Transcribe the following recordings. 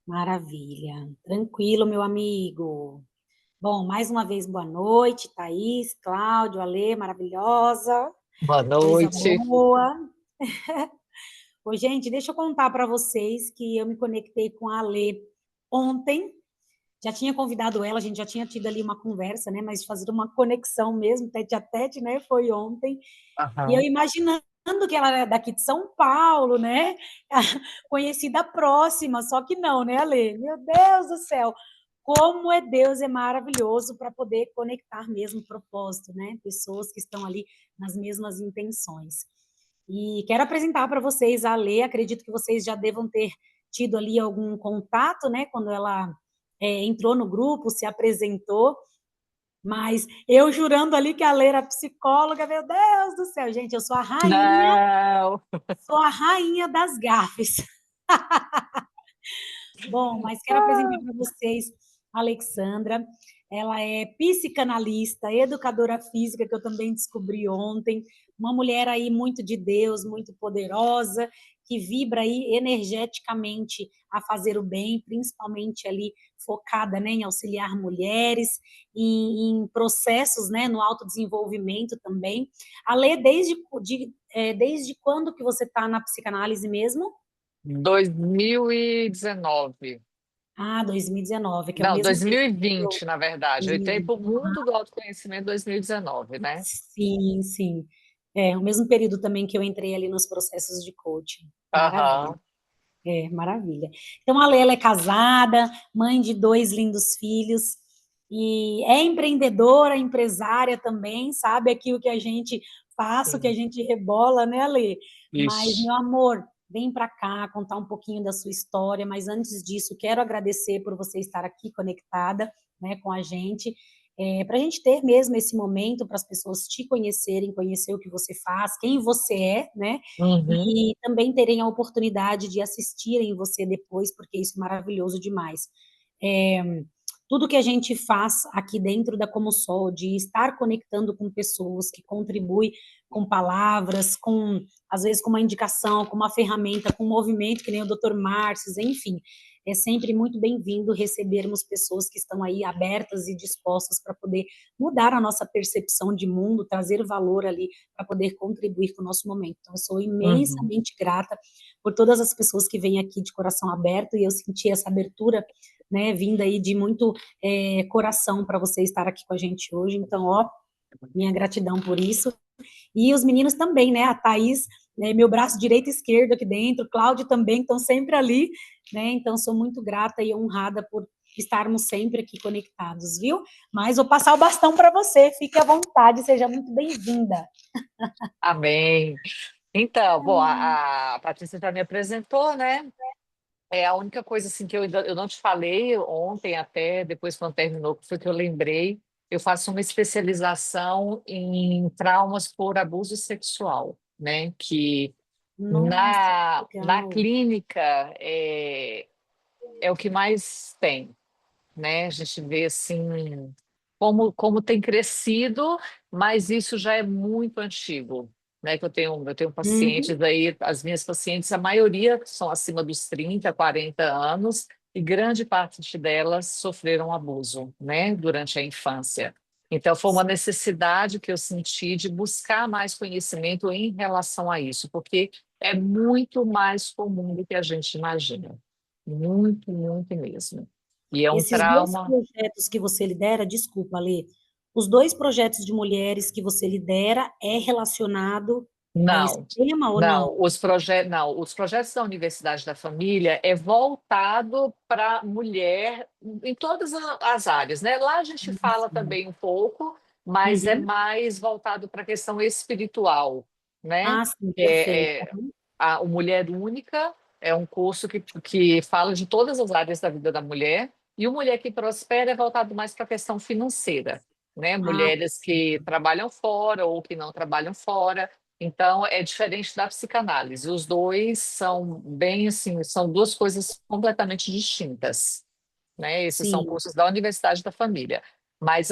Maravilha. Tranquilo, meu amigo. Bom, mais uma vez, boa noite, Thaís, Cláudio, Alê, maravilhosa, Boa coisa noite. boa. Ô, gente, deixa eu contar para vocês que eu me conectei com a Alê ontem. Já tinha convidado ela, a gente já tinha tido ali uma conversa, né? Mas fazer uma conexão mesmo, tete a tete, né? Foi ontem. E eu Aham. imaginando que ela era daqui de São Paulo, né? Conhecida próxima, só que não, né, Ale? Meu Deus do céu! Como é Deus, é maravilhoso para poder conectar mesmo o propósito, né? Pessoas que estão ali nas mesmas intenções. E quero apresentar para vocês a Lê, acredito que vocês já devam ter tido ali algum contato, né? Quando ela entrou no grupo, se apresentou, mas eu jurando ali que a Lê era psicóloga, meu Deus do céu, gente, eu Não. sou a rainha das gafes. Bom, mas quero apresentar Ah, para vocês a Alexandra. Ela é psicanalista, educadora física, que eu também descobri ontem. Uma mulher aí muito de Deus, muito poderosa, que vibra aí energeticamente a fazer o bem, principalmente ali focada, né, em auxiliar mulheres, em processos, né, no autodesenvolvimento também. Ale, desde quando que você está na psicanálise mesmo? 2019. Ah, 2019, que é o Não, mesmo período que eu. 2020, na verdade. Eu entrei 2020. para o mundo do autoconhecimento em 2019, né? Sim, sim. É, o mesmo período também que eu entrei ali nos processos de coaching. Maravilha. Aham. Maravilha. Então, a Lela é casada, mãe de dois lindos filhos, e é empreendedora, empresária também, sabe aquilo que a gente passa, o que a Sim. gente rebola, né, Lê? Mas, Ixi. meu amor, vem para cá contar um pouquinho da sua história, mas antes disso, quero agradecer por você estar aqui conectada, né, com a gente, para a gente ter mesmo esse momento para as pessoas te conhecerem, conhecer o que você faz, quem você é, né? Uhum. E também terem a oportunidade de assistirem você depois, porque isso é maravilhoso demais. É, tudo que a gente faz aqui dentro da Como Sol, de estar conectando com pessoas que contribuem com palavras, com às vezes com uma indicação, com uma ferramenta, com um movimento, que nem o Dr. Márcio, enfim, é sempre muito bem-vindo recebermos pessoas que estão aí abertas e dispostas para poder mudar a nossa percepção de mundo, trazer valor ali para poder contribuir com o nosso momento. Então, eu sou Uhum. imensamente grata por todas as pessoas que vêm aqui de coração aberto e eu senti essa abertura, né, vinda aí de muito coração para você estar aqui com a gente hoje. Então, ó, minha gratidão por isso. E os meninos também, né? A Thaís, né, meu braço direito e esquerdo aqui dentro, Cláudio também, estão sempre ali, né? Então, sou muito grata e honrada por estarmos sempre aqui conectados, viu? Mas vou passar o bastão para você, fique à vontade, seja muito bem-vinda. Amém. Então, bom, a Patrícia já me apresentou, né? É a única coisa assim que eu não te falei ontem até, depois quando terminou, que foi que eu lembrei. Eu faço uma especialização em traumas por abuso sexual, né? Que Nossa, que na legal. clínica é o que mais tem, né? A gente vê assim como tem crescido, mas isso já é muito antigo, né? Que eu tenho Uhum. pacientes aí, as minhas pacientes, a maioria são acima dos 30, 40 anos, e grande parte delas sofreram abuso, né? Durante a infância. Então, foi uma necessidade que eu senti de buscar mais conhecimento em relação a isso, porque é muito mais comum do que a gente imagina. Muito, muito mesmo. E é um Esses dois trauma. projetos que você lidera, desculpa, Lê, os dois projetos de mulheres que você lidera é relacionado a esse Não, tema ou não? não, os projetos da Universidade da Família é voltado para mulher em todas as áreas, né? Lá a gente fala Sim. também um pouco, mas é Uhum. mais voltado para a questão espiritual, né? Ah, sim, perfeito. É, o Mulher Única é um curso que fala de todas as áreas da vida da mulher, e o Mulher que Prospera é voltado mais para a questão financeira, né? Ah, Mulheres que trabalham fora ou que não trabalham fora. Então, é diferente da psicanálise. Os dois são bem assim, são duas coisas completamente distintas, né? Esses são sim. cursos da Universidade da Família. Mas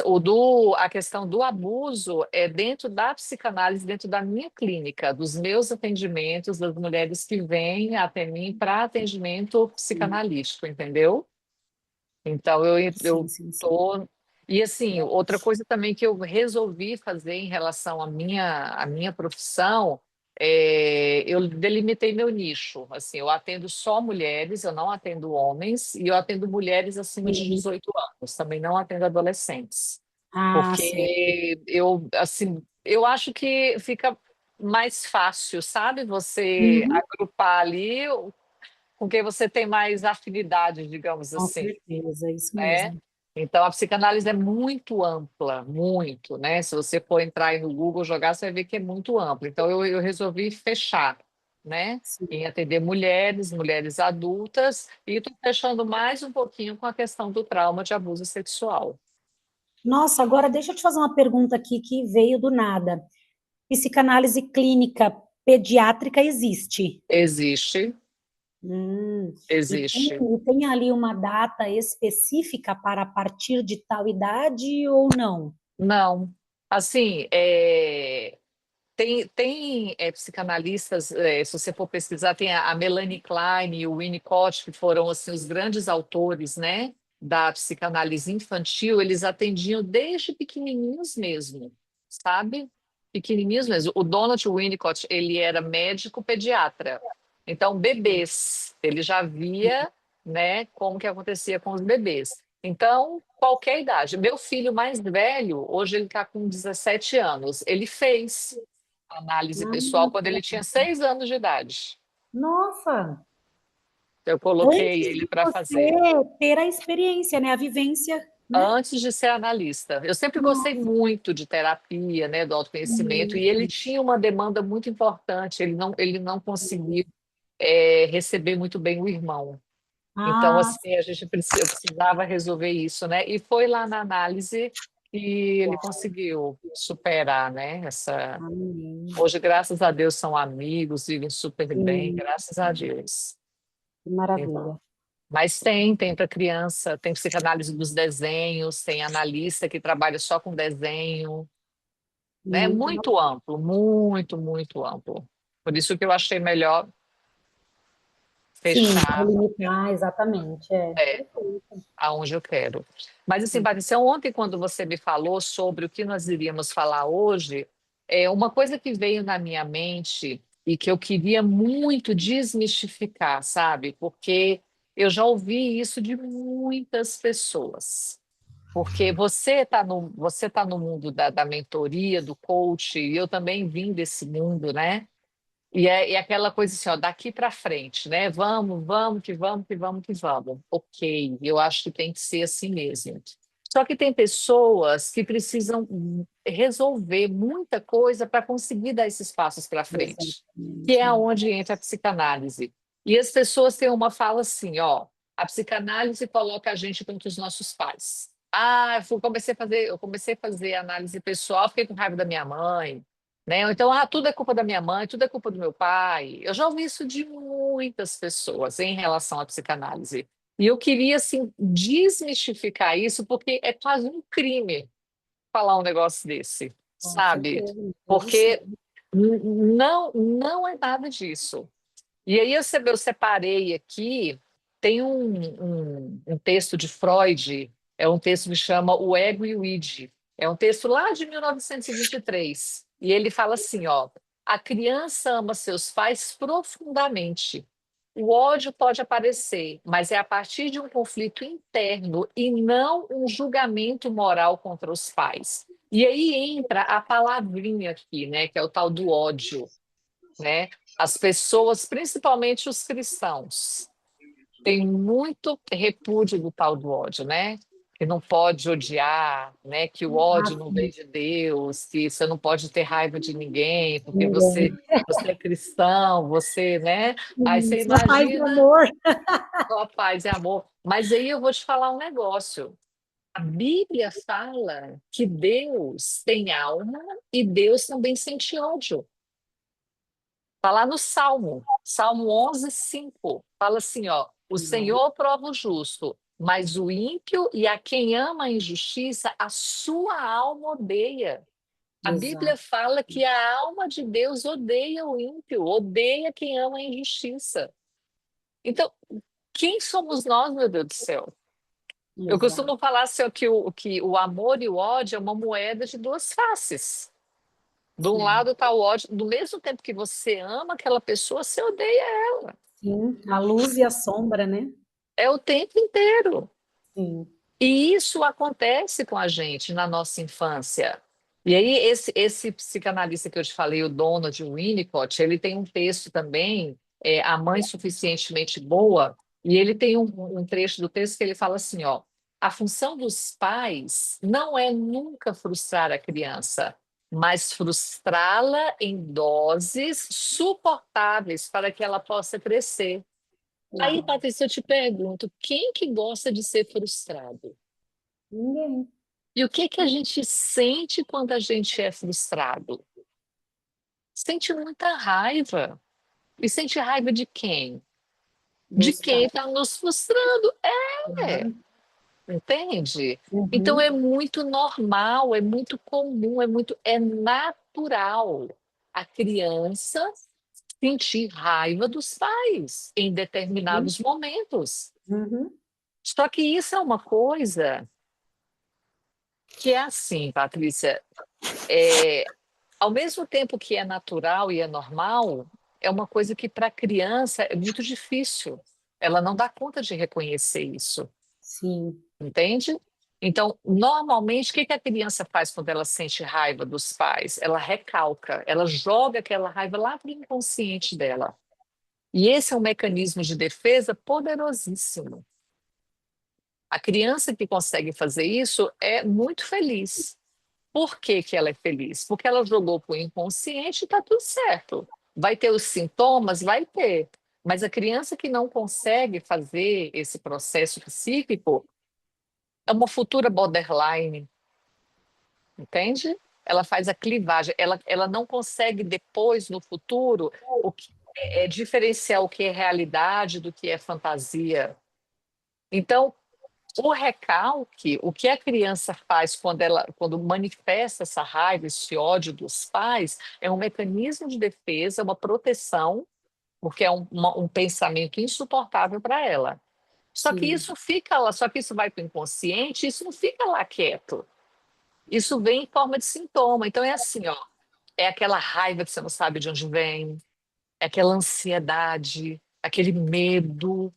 a questão do abuso é dentro da psicanálise, dentro da minha clínica, dos meus atendimentos, das mulheres que vêm até mim para atendimento Sim, psicanalítico, entendeu? Então, sim, eu sim, sim. tô. E assim, outra coisa também que eu resolvi fazer em relação à minha profissão, eu delimitei meu nicho. Assim, eu atendo só mulheres, eu não atendo homens, e eu atendo mulheres acima de Sim. 18 anos, também não atendo adolescentes. Ah, certo. Porque eu, assim, eu acho que fica mais fácil, sabe? Você Uhum. agrupar ali com quem você tem mais afinidade, digamos Com assim, certeza, é isso né? mesmo. Então, a psicanálise é muito ampla, muito, né? Se você for entrar aí no Google jogar, você vai ver que é muito amplo. Então, eu resolvi fechar, né? Sim. Em atender mulheres, mulheres adultas, e estou fechando mais um pouquinho com a questão do trauma de abuso sexual. Nossa, agora deixa eu te fazer uma pergunta aqui que veio do nada. Psicanálise clínica pediátrica existe? Existe, Hum. existe. E tem ali uma data específica para a partir de tal idade ou não? Não, assim, tem psicanalistas, se você for pesquisar, tem a Melanie Klein e o Winnicott, que foram assim, os grandes autores, né, da psicanálise infantil, eles atendiam desde pequenininhos mesmo, sabe? Pequenininhos mesmo. O Donald Winnicott, ele era médico pediatra. Então, bebês, ele já via, né, como que acontecia com os bebês. Então, qualquer idade. Meu filho mais velho, hoje ele está com 17 anos, ele fez análise pessoal Ah, quando ele tinha 6 anos de idade. nossa, Eu coloquei antes ele de para você fazer, ter a experiência, né, a vivência, né? antes de ser analista. Eu sempre gostei Nossa. muito de terapia, né, do autoconhecimento, e ele tinha uma demanda muito importante, ele não conseguiu receber muito bem o irmão. Então, Ah, assim, eu precisava resolver isso, né? E foi lá na análise que ele conseguiu superar, né? amém. Hoje, graças a Deus, são amigos, vivem super bem, Sim, graças a Deus. que maravilha. Mas tem para criança, tem psicanálise dos desenhos, tem analista que trabalha só com desenho, né? Muito Muito amplo, muito, muito amplo. Por isso que eu achei melhor sim, fechar delimitar, exatamente, é. é, Perfeito. aonde eu quero. Mas assim, Sim, Patrícia, ontem quando você me falou sobre o que nós iríamos falar hoje, uma coisa que veio na minha mente e que eu queria muito desmistificar, sabe? Porque eu já ouvi isso de muitas pessoas. Porque você tá no mundo da mentoria, do coach, e eu também vim desse mundo, né? E aquela coisa assim, ó, daqui para frente, né? Vamos, vamos, que vamos, que vamos, que vamos. Ok, eu acho que tem que ser assim mesmo. Só que tem pessoas que precisam resolver muita coisa para conseguir dar esses passos para frente, que é exatamente. onde entra a psicanálise. E as pessoas têm uma fala assim, ó, a psicanálise coloca a gente contra os nossos pais. Ah, eu comecei a fazer análise pessoal, fiquei com raiva da minha mãe, né? Ou então, tudo é culpa da minha mãe, tudo é culpa do meu pai. Eu já ouvi isso de muitas pessoas em relação à psicanálise. E eu queria, assim, desmistificar isso, porque é quase um crime falar um negócio desse, Com sabe? certeza, deve ser. Porque não é nada disso. E aí eu separei aqui, tem um texto de Freud, é um texto que chama O Ego e o Id. É um texto lá de 1923. E ele fala assim, ó, a criança ama seus pais profundamente. O ódio pode aparecer, mas é a partir de um conflito interno e não um julgamento moral contra os pais. E aí entra a palavrinha aqui, né, que é o tal do ódio, né? As pessoas, principalmente os cristãos, têm muito repúdio do tal do ódio, né? Que não pode odiar, né? Que o Ah, ódio não vem sim, de Deus, que você não pode ter raiva de ninguém, porque você, ninguém. você é cristão, você, né? Aí você Só paz e imagina amor. só paz e amor. Mas aí eu vou te falar um negócio. A Bíblia fala que Deus tem alma e Deus também sente ódio. Está lá no Salmo 11:5. Fala assim, ó, o Senhor prova o justo, mas o ímpio e a quem ama a injustiça, a sua alma odeia. A Bíblia Exato. fala que a alma de Deus odeia o ímpio, odeia quem ama a injustiça. Então, quem somos nós, meu Deus do céu? Eu Exato. costumo falar assim, ó, que o amor e o ódio é uma moeda de duas faces. De um Sim. lado está o ódio, do mesmo tempo que você ama aquela pessoa, você odeia ela. Sim. A luz e a sombra, né? É o tempo inteiro. Sim. E isso acontece com a gente na nossa infância. E aí, esse psicanalista que eu te falei, o Donald Winnicott, ele tem um texto também, A Mãe Suficientemente Boa, e ele tem um trecho do texto que ele fala assim, ó, a função dos pais não é nunca frustrar a criança, mas frustrá-la em doses suportáveis para que ela possa crescer. Aí, Uau. Patrícia, eu te pergunto, quem que gosta de ser frustrado? Ninguém. E o que que a gente sente quando a gente é frustrado? Sente muita raiva. E sente raiva de quem? De Dos quem pais. está nos frustrando. É, Claro. entende? Então é Uhum. muito normal, é muito comum, é natural a criança sentir raiva dos pais em Uhum. determinados momentos. Uhum. Só que isso é uma coisa que é assim, Patrícia. É, Ao mesmo tempo que é natural e é normal, é uma coisa que para a criança é muito difícil. Ela não dá conta de reconhecer isso, Sim. entende? Então, normalmente, o que que a criança faz quando ela sente raiva dos pais? Ela recalca, ela joga aquela raiva lá para o inconsciente dela. E esse é um mecanismo de defesa poderosíssimo. A criança que consegue fazer isso é muito feliz. Por que que ela é feliz? Porque ela jogou para o inconsciente e está tudo certo. Vai ter os sintomas? Vai ter. Mas a criança que não consegue fazer esse processo psíquico é uma futura borderline, entende? Ela faz a clivagem, ela não consegue depois, no futuro, o que diferenciar o que é realidade do que é fantasia. Então, o recalque, o que a criança faz quando manifesta essa raiva, esse ódio dos pais, é um mecanismo de defesa, uma proteção, porque é um pensamento insuportável para ela. Só que Sim. isso fica lá, só que isso vai para o inconsciente, isso não fica lá quieto. Isso vem em forma de sintoma. Então é assim, ó, é aquela raiva que você não sabe de onde vem, é aquela ansiedade, aquele medo,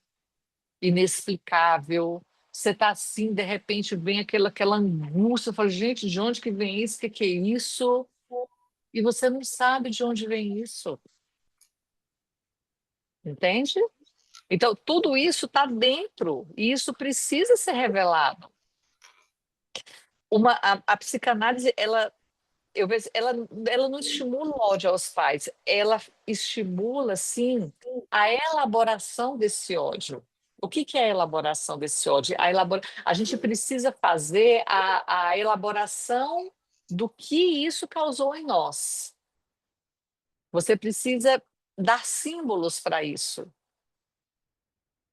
inexplicável. Você está assim, de repente vem aquela angústia, fala, gente, de onde que vem isso? O que que é isso? E você não sabe de onde vem isso, entende? Então, tudo isso está dentro e isso precisa ser revelado. A psicanálise, eu vejo, ela não estimula o ódio aos pais, ela estimula, sim, a elaboração desse ódio. O que que é a elaboração desse ódio? A gente precisa fazer a elaboração do que isso causou em nós. Você precisa dar símbolos para isso.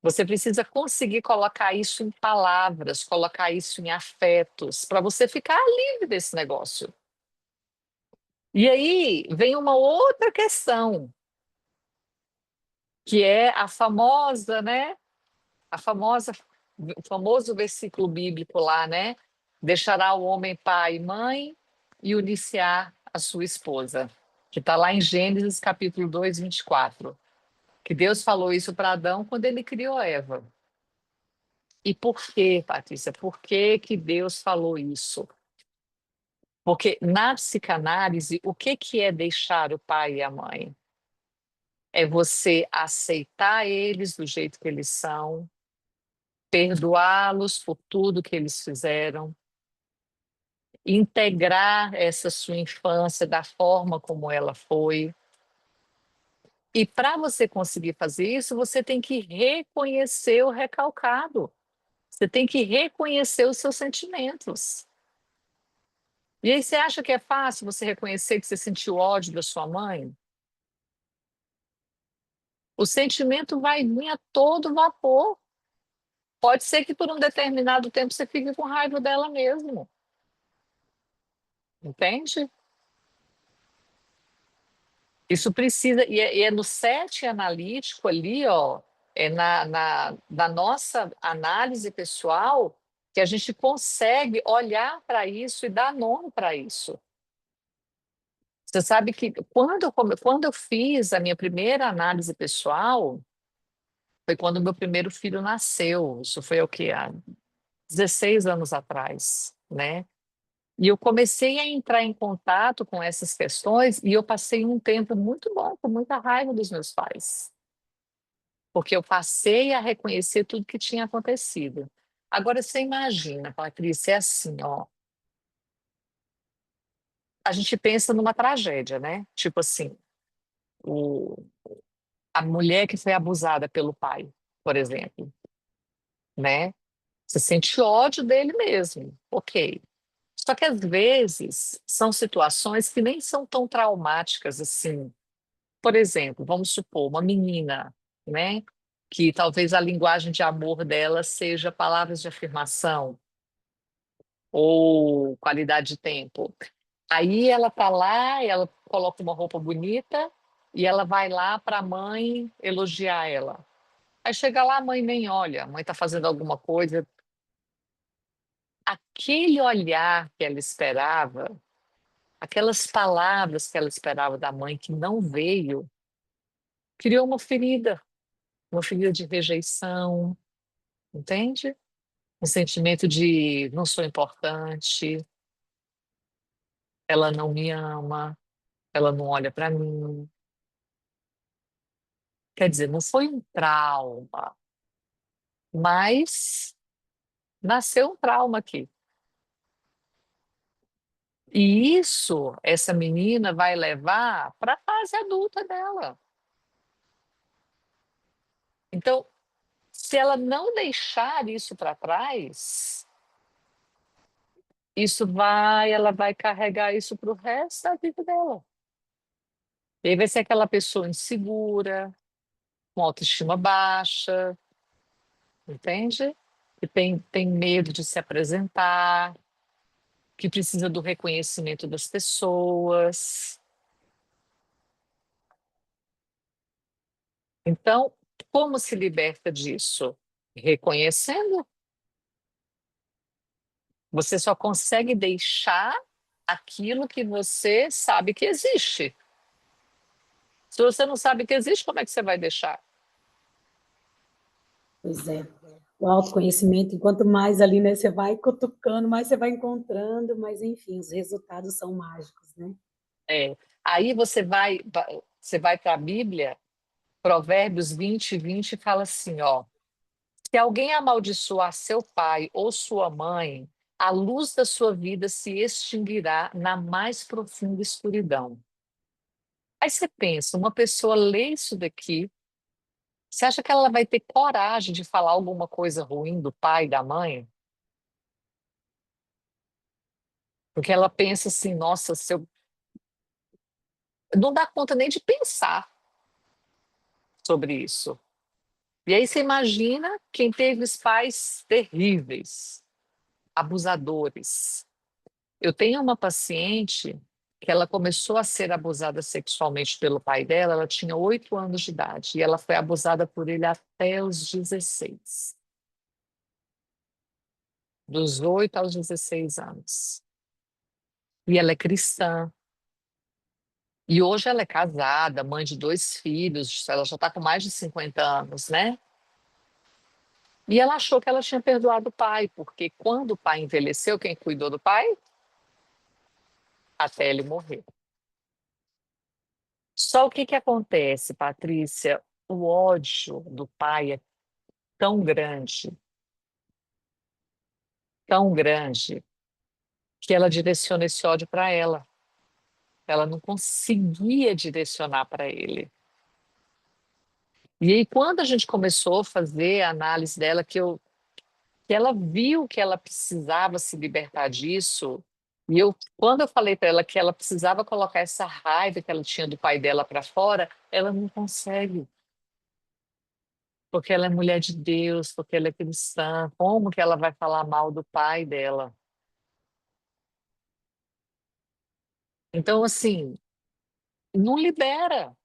Você precisa conseguir colocar isso em palavras, colocar isso em afetos, para você ficar livre desse negócio. E aí vem uma outra questão, que é a famosa, né? A famosa, o famoso versículo bíblico lá, né? Deixará o homem pai e mãe e unir-se-á a sua esposa, que está lá em Gênesis capítulo 2, 24. Que Deus falou isso para Adão quando ele criou Eva. E por quê, Patrícia? Por que que Deus falou isso? Porque na psicanálise, o que que é deixar o pai e a mãe? É você aceitar eles do jeito que eles são, perdoá-los por tudo que eles fizeram, integrar essa sua infância da forma como ela foi. E para você conseguir fazer isso, você tem que reconhecer o recalcado. Você tem que reconhecer os seus sentimentos. E aí você acha que é fácil você reconhecer que você sentiu ódio da sua mãe? O sentimento vai vir a todo vapor. Pode ser que por um determinado tempo você fique com raiva dela mesmo, entende? Isso precisa, e é no set analítico ali, ó, é na nossa análise pessoal que a gente consegue olhar para isso e dar nome para isso. Você sabe que quando eu fiz a minha primeira análise pessoal, foi quando meu primeiro filho nasceu. Isso foi o quê? Há 16 anos atrás, né? E eu comecei a entrar em contato com essas questões e eu passei um tempo muito bom, com muita raiva dos meus pais, porque eu passei a reconhecer tudo que tinha acontecido. Agora você imagina, Patrícia, é assim, ó, a gente pensa numa tragédia, né? Tipo assim, o, a mulher que foi abusada pelo pai, por exemplo, né? Você sente ódio dele mesmo, ok. Só que às vezes são situações que nem são tão traumáticas assim. Por exemplo, vamos supor, uma menina, né? Que talvez a linguagem de amor dela seja palavras de afirmação ou qualidade de tempo. Aí ela tá lá, ela coloca uma roupa bonita e ela vai lá para a mãe elogiar ela. Aí chega lá, a mãe nem olha, a mãe está fazendo alguma coisa. Aquele olhar que ela esperava, aquelas palavras que ela esperava da mãe que não veio, criou uma ferida de rejeição, entende? Um sentimento de não sou importante, ela não me ama, ela não olha para mim. Quer dizer, não foi um trauma, mas nasceu um trauma aqui. E isso, essa menina vai levar para a fase adulta dela. Então, se ela não deixar isso para trás, ela vai carregar isso para o resto da vida dela. E aí vai ser aquela pessoa insegura, com autoestima baixa, entende? Que tem medo de se apresentar, que precisa do reconhecimento das pessoas. Então, como se liberta disso? Reconhecendo. Você só consegue deixar aquilo que você sabe que existe. Se você não sabe que existe, como é que você vai deixar? Pois é. O autoconhecimento, enquanto mais ali, né, você vai cutucando, mais você vai encontrando, mas enfim, os resultados são mágicos, né? É. Aí você vai para a Bíblia, Provérbios 20 fala assim, ó, se alguém amaldiçoar seu pai ou sua mãe, a luz da sua vida se extinguirá na mais profunda escuridão. Aí você pensa, uma pessoa lê isso daqui, você acha que ela vai ter coragem de falar alguma coisa ruim do pai e da mãe? Porque ela pensa assim, nossa, se eu... não dá conta nem de pensar sobre isso. E aí você imagina quem teve os pais terríveis, abusadores. Eu tenho uma paciente que ela começou a ser abusada sexualmente pelo pai dela, ela tinha 8 anos de idade, e ela foi abusada por ele até os 16, dos 8 aos 16 anos. E ela é cristã. E hoje ela é casada, mãe de 2 filhos, ela já está com mais de 50 anos, né? E ela achou que ela tinha perdoado o pai, porque quando o pai envelheceu, quem cuidou do pai? Até ele morrer. Só o que que acontece, Patrícia? O ódio do pai é tão grande, que ela direciona esse ódio para ela. Ela não conseguia direcionar para ele. E aí, quando a gente começou a fazer a análise dela, que ela viu que ela precisava se libertar disso, e quando eu falei para ela que ela precisava colocar essa raiva que ela tinha do pai dela para fora, ela não consegue. porque ela é mulher de Deus, porque ela é cristã. Como que ela vai falar mal do pai dela? Então, assim, não libera,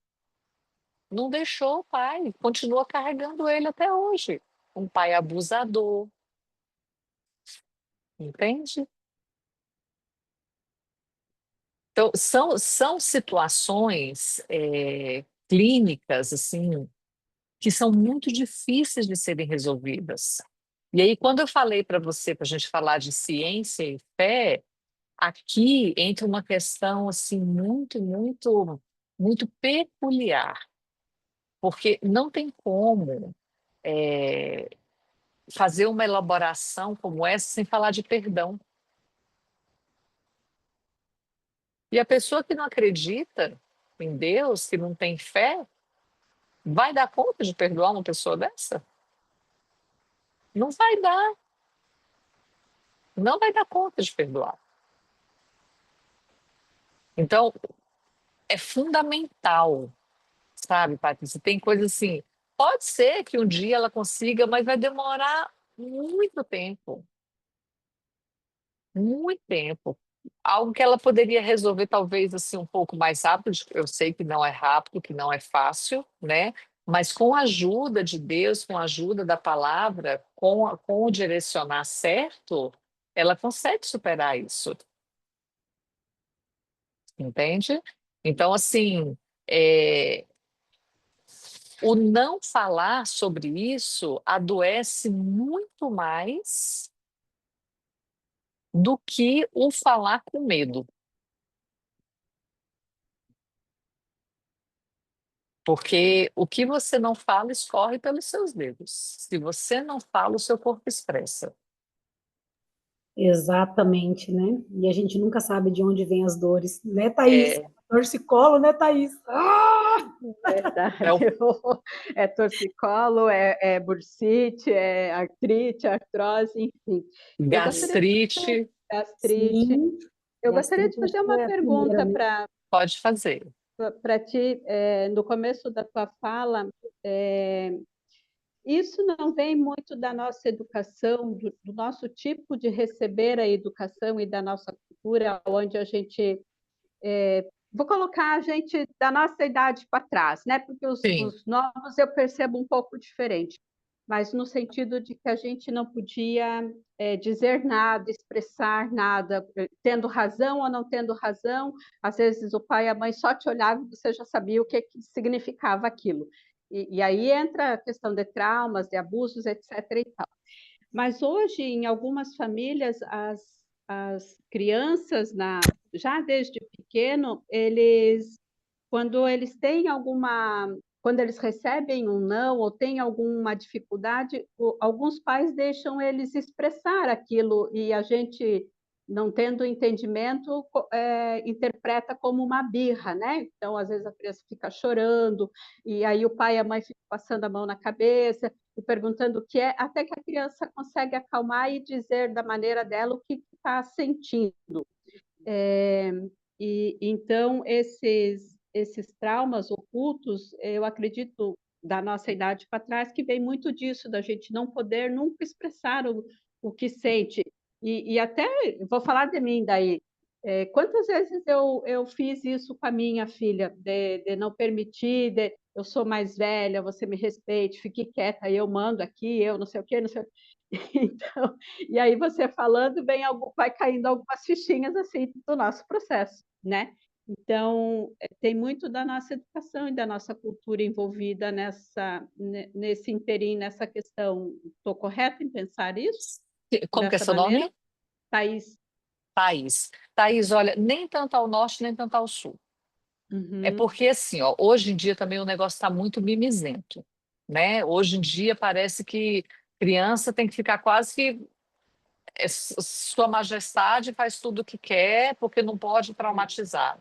não deixou o pai, continua carregando ele até hoje. Um pai abusador, entende? Então, são situações clínicas, assim, que são muito difíceis de serem resolvidas. E aí, quando eu falei para você, para a gente falar de ciência e fé, aqui entra uma questão assim muito, muito, muito peculiar, porque não tem como é, fazer uma elaboração como essa sem falar de perdão. E a pessoa que não acredita em Deus, que não tem fé, vai dar conta de perdoar uma pessoa dessa? Não vai dar, não vai dar conta de perdoar. Então, é fundamental, sabe, Patrícia? Tem coisa assim, pode ser que um dia ela consiga, mas vai demorar muito tempo, muito tempo. Algo que ela poderia resolver talvez assim um pouco mais rápido. Eu sei que não é rápido, que não é fácil, né? Mas com a ajuda de Deus, com a ajuda da palavra, com o direcionar certo, ela consegue superar isso, entende? Então, assim, é, o não falar sobre isso adoece muito mais do que o falar com medo. Porque o que você não fala escorre pelos seus dedos. Se você não fala, o seu corpo expressa. Exatamente, né? E a gente nunca sabe de onde vêm as dores, né, Thaís? É, Torcicolo, né, Thaís? Ah! é o Verdade. É torcicolo, é bursite, é artrite, artrose, enfim. Eu gostaria de fazer gastrite, gastrite. Sim, Eu gostaria de gastrite acho fazer que uma é a primeira, pergunta né? para pode fazer. ti. No começo da tua fala, isso não vem muito da nossa educação, do nosso tipo de receber a educação e da nossa cultura, onde a gente vou colocar a gente da nossa idade para trás, né? Porque Sim, os novos eu percebo um pouco diferente, mas no sentido de que a gente não podia dizer nada, expressar nada, tendo razão ou não tendo razão. Às vezes o pai e a mãe só te olhavam e você já sabia o que significava aquilo. E aí entra a questão de traumas, de abusos, etc. e tal. Mas hoje, em algumas famílias, as crianças, já desde pequeno, quando eles têm quando eles recebem um não ou têm alguma dificuldade, alguns pais deixam eles expressar aquilo e a gente, não tendo entendimento, interpreta como uma birra, né? Então, às vezes a criança fica chorando e aí o pai e a mãe ficam passando a mão na cabeça e perguntando o que é, até que a criança consegue acalmar e dizer da maneira dela o que está sentindo. É, e então esses traumas ocultos, eu acredito da nossa idade para trás que vem muito disso da gente não poder nunca expressar o que sente. E até vou falar de mim daí. Quantas vezes eu fiz isso com a minha filha, de não permitir, eu sou mais velha, você me respeite, fique quieta, eu mando aqui, eu não sei o quê, não sei o quê. Então, e aí você falando, vai caindo algumas fichinhas assim do nosso processo, né? Então, tem muito da nossa educação e da nossa cultura envolvida nesse interim, nessa questão. Estou correta em pensar isso? como que é Dessa seu maneira? nome? Thaís? Thaís. Thaís, olha, nem tanto ao norte, nem tanto ao sul. É Uhum, porque, assim, ó, hoje em dia também o negócio está muito mimizento, né? Hoje em dia parece que criança tem que ficar quase que Sua Majestade faz tudo o que quer porque não pode traumatizar.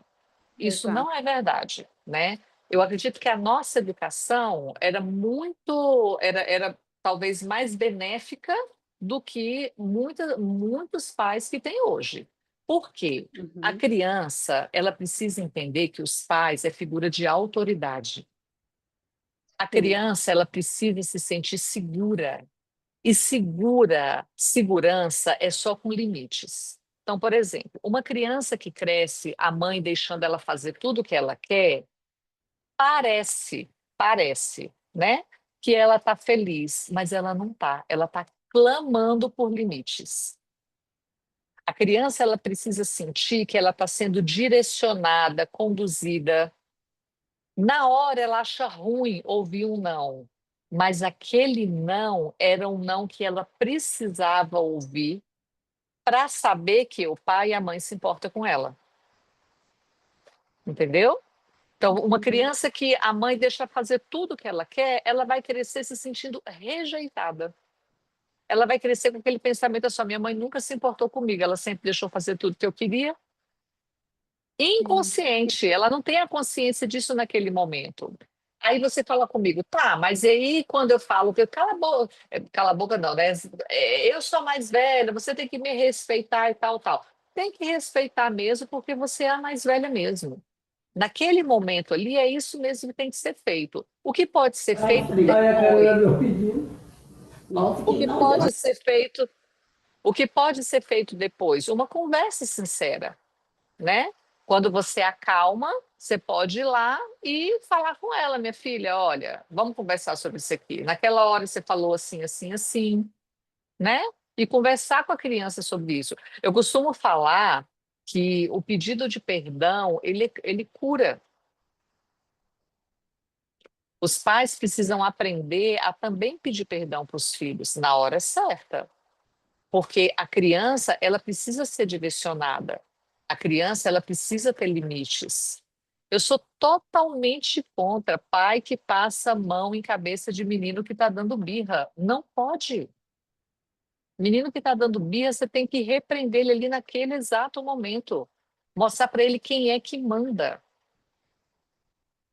Isso exato. não é verdade, né? Eu acredito que a nossa educação era muito, era talvez mais benéfica do que muitos pais que têm hoje. Por quê? A Uhum, criança, ela precisa entender que os pais é figura de autoridade. A criança, ela precisa se sentir segura. E segurança é só com limites. Então, por exemplo, uma criança que cresce, a mãe deixando ela fazer tudo o que ela quer, parece, né? Que ela está feliz, mas ela não está. Ela está clamando por limites. A criança, ela precisa sentir que ela está sendo direcionada, conduzida. Na hora, ela acha ruim ouvir um não, mas aquele não era um não que ela precisava ouvir para saber que o pai e a mãe se importam com ela. Entendeu? Então, uma criança que a mãe deixa fazer tudo o que ela quer, ela vai crescer se sentindo rejeitada. Ela vai crescer com aquele pensamento assim: minha mãe nunca se importou comigo, ela sempre deixou fazer tudo que eu queria. Inconsciente, ela não tem a consciência disso naquele momento. Aí você fala comigo, tá, mas aí quando eu falo que cala a boca não, né? Eu sou mais velha, você tem que me respeitar e tal, tal. Tem que respeitar mesmo, porque você é a mais velha mesmo. Naquele momento ali, é isso mesmo que tem que ser feito. O que pode ser feito depois? O que pode ser feito, o que pode ser feito depois? Uma conversa sincera, né? Quando você acalma, você pode ir lá e falar com ela, minha filha, olha, vamos conversar sobre isso aqui. Naquela hora você falou assim, assim, assim, né? E conversar com a criança sobre isso. Eu costumo falar que o pedido de perdão, ele cura. Os pais precisam aprender a também pedir perdão para os filhos na hora certa, porque a criança, ela precisa ser direcionada. A criança, ela precisa ter limites. Eu sou totalmente contra pai que passa a mão em cabeça de menino que está dando birra. Não pode. Menino que está dando birra, você tem que repreender ele ali naquele exato momento. Mostrar para ele quem é que manda.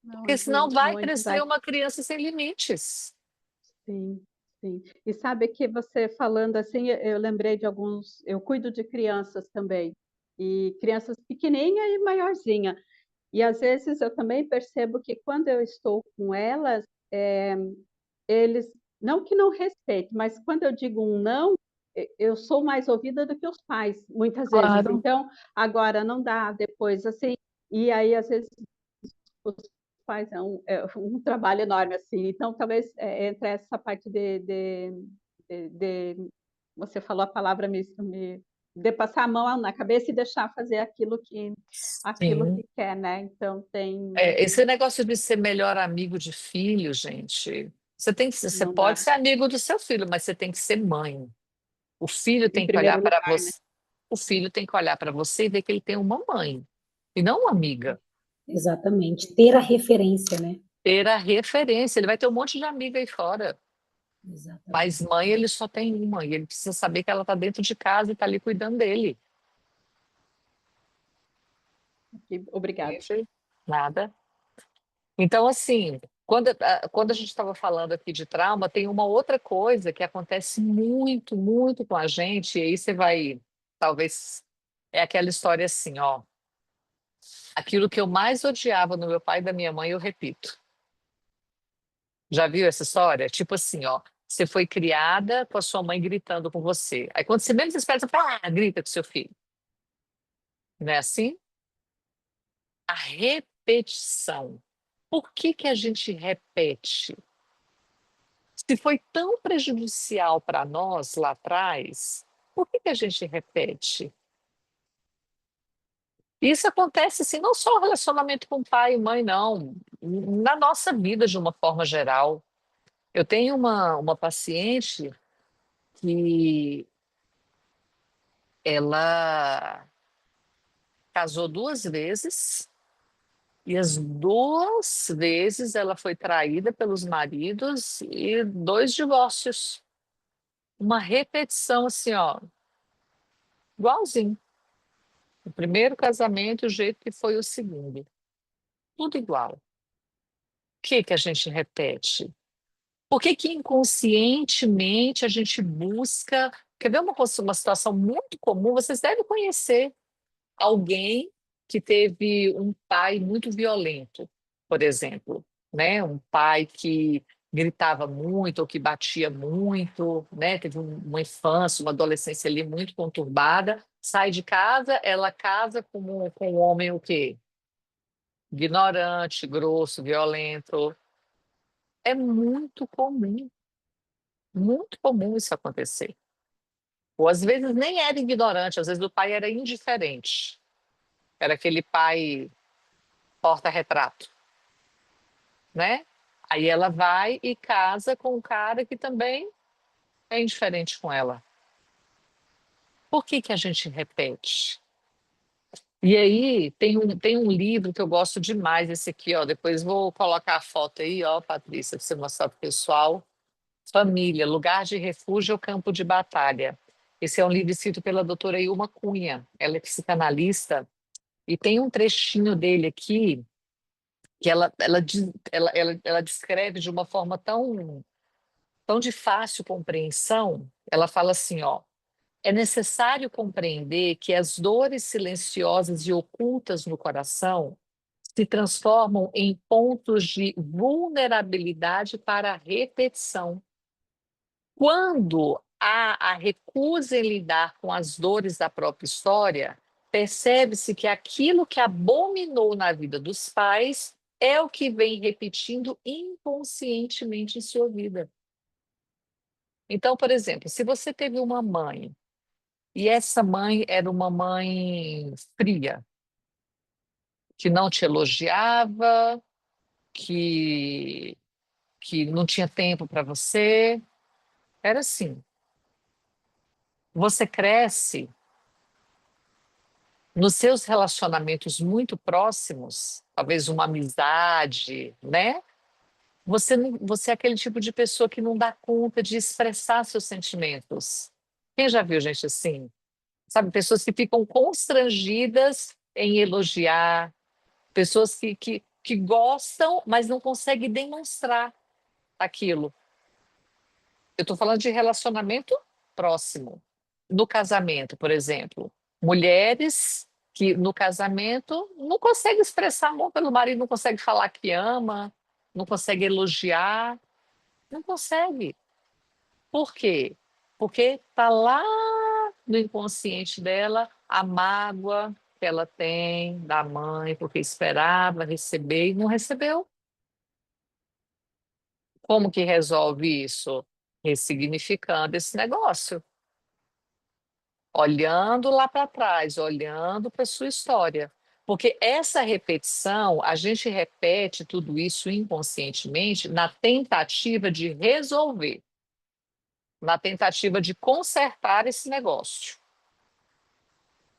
Não, Porque senão vai muito crescer uma criança sem limites. sim, sim. E sabe que você falando assim, eu lembrei de alguns. Eu cuido de crianças também, e crianças pequenininha e maiorzinha. E às vezes eu também percebo que quando eu estou com elas, eles, não que não respeitem, mas quando eu digo um não, eu sou mais ouvida do que os pais, muitas vezes. Claro. Então, agora não dá, depois assim. E aí, às vezes, os pais um trabalho enorme assim. Então, talvez entre essa parte você falou a palavra de passar a mão na cabeça e deixar fazer aquilo Sim. que quer, né? Então tem Esse negócio de ser melhor amigo de filho, gente, você não pode dá. ser amigo do seu filho, mas você tem que ser mãe. O filho Em tem que olhar primeiro para lugar, né? você. O filho tem que olhar para você e ver que ele tem uma mãe e não uma amiga. Exatamente. Ter a referência, né? Ter a referência. Ele vai ter um monte de amiga aí fora, mas Exatamente. mãe ele só tem uma e ele precisa saber que ela está dentro de casa e está ali cuidando dele. Obrigada. Gente, nada. Então, assim, quando a gente estava falando aqui de trauma, tem uma outra coisa que acontece muito, muito com a gente, e aí você vai, talvez, é aquela história assim, ó. Aquilo que eu mais odiava no meu pai e da minha mãe, eu repito. Já viu essa história? Tipo assim, ó. Você foi criada com a sua mãe gritando com você. Aí quando você menos espera, você grita com seu filho. Não é assim? A repetição. Por que que a gente repete? Se foi tão prejudicial para nós lá atrás, por que que a gente repete? Isso acontece assim, não só no relacionamento com pai e mãe, não. Na nossa vida, de uma forma geral. Eu tenho uma paciente que ela casou 2 vezes e as 2 vezes ela foi traída pelos maridos e 2 divórcios. Uma repetição assim, ó, igualzinho. O primeiro casamento, o jeito que foi o segundo. Tudo igual. O que que a gente repete? Por que que inconscientemente a gente busca... Quer ver uma situação muito comum? Vocês devem conhecer alguém que teve um pai muito violento, por exemplo. né? Um pai que gritava muito ou que batia muito, né? Teve uma infância, uma adolescência ali muito conturbada. Sai de casa, ela casa com um homem o quê? Ignorante, grosso, violento. É muito comum isso acontecer. Ou às vezes nem era ignorante, às vezes o pai era indiferente. Era aquele pai porta-retrato, né? Aí ela vai e casa com um cara que também é indiferente com ela. Por que que a gente repete? E aí tem um livro que eu gosto demais, esse aqui, ó. Depois vou colocar a foto aí, ó, Patrícia, para você mostrar para o pessoal. Família, Lugar de Refúgio ou Campo de Batalha. Esse é um livro escrito pela doutora Ilma Cunha. Ela é psicanalista e tem um trechinho dele aqui que ela descreve de uma forma tão de fácil compreensão. Ela fala assim, ó, é necessário compreender que as dores silenciosas e ocultas no coração se transformam em pontos de vulnerabilidade para a repetição. Quando há a recusa em lidar com as dores da própria história, percebe-se que aquilo que abominou na vida dos pais é o que vem repetindo inconscientemente em sua vida. Então, por exemplo, se você teve uma mãe e essa mãe era uma mãe fria, que não te elogiava, que, que não tinha tempo para você, era assim. Você cresce nos seus relacionamentos muito próximos, talvez uma amizade, né? Você é aquele tipo de pessoa que não dá conta de expressar seus sentimentos. Quem já viu gente assim? Sabe, pessoas que ficam constrangidas em elogiar, pessoas que gostam, mas não conseguem demonstrar aquilo. Eu estou falando de relacionamento próximo. No casamento, por exemplo, mulheres que no casamento não conseguem expressar amor pelo marido, não conseguem falar que ama, não conseguem elogiar, não consegue. Por quê? Porque está lá no inconsciente dela a mágoa que ela tem da mãe, porque esperava receber e não recebeu. Como que resolve isso? Ressignificando esse negócio, olhando lá para trás, olhando para a sua história. Porque essa repetição, a gente repete tudo isso inconscientemente na tentativa de resolver, na tentativa de consertar esse negócio,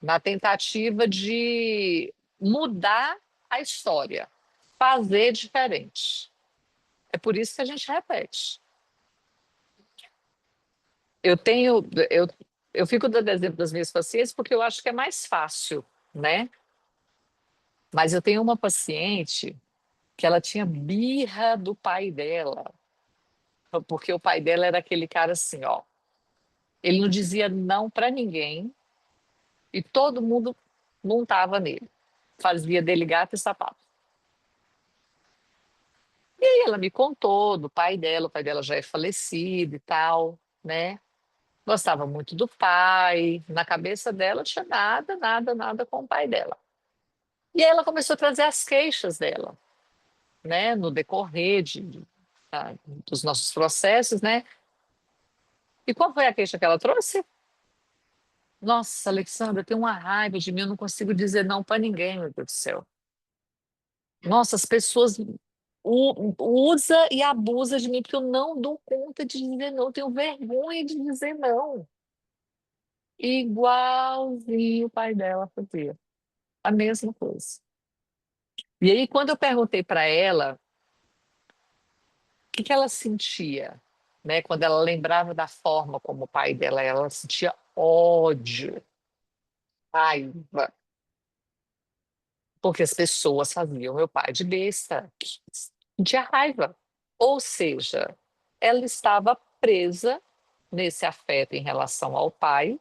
na tentativa de mudar a história, fazer diferente. É por isso que a gente repete. Eu tenho, eu, eu fico dando exemplo das minhas pacientes porque eu acho que é mais fácil, né? Mas eu tenho uma paciente que ela tinha birra do pai dela, porque o pai dela era aquele cara assim, ó, ele não dizia não para ninguém e todo mundo montava nele, fazia dele gato e sapato. E aí ela me contou do pai dela, o pai dela já é falecido e tal, né? Gostava muito do pai, na cabeça dela tinha nada com o pai dela. E aí ela começou a trazer as queixas dela, né, no decorrer dos nossos processos, né? E qual foi a queixa que ela trouxe? Nossa, Alexandra, eu tenho uma raiva de mim, eu não consigo dizer não para ninguém, meu Deus do céu. Nossa, as pessoas usam e abusam de mim porque eu não dou conta de dizer não, eu tenho vergonha de dizer não. Igualzinho o pai dela fazia, a mesma coisa. E aí, quando eu perguntei para ela que ela sentia, né? Quando ela lembrava da forma como o pai dela, ela sentia ódio, raiva, porque as pessoas faziam meu pai de besta, sentia raiva. Ou seja, ela estava presa nesse afeto em relação ao pai,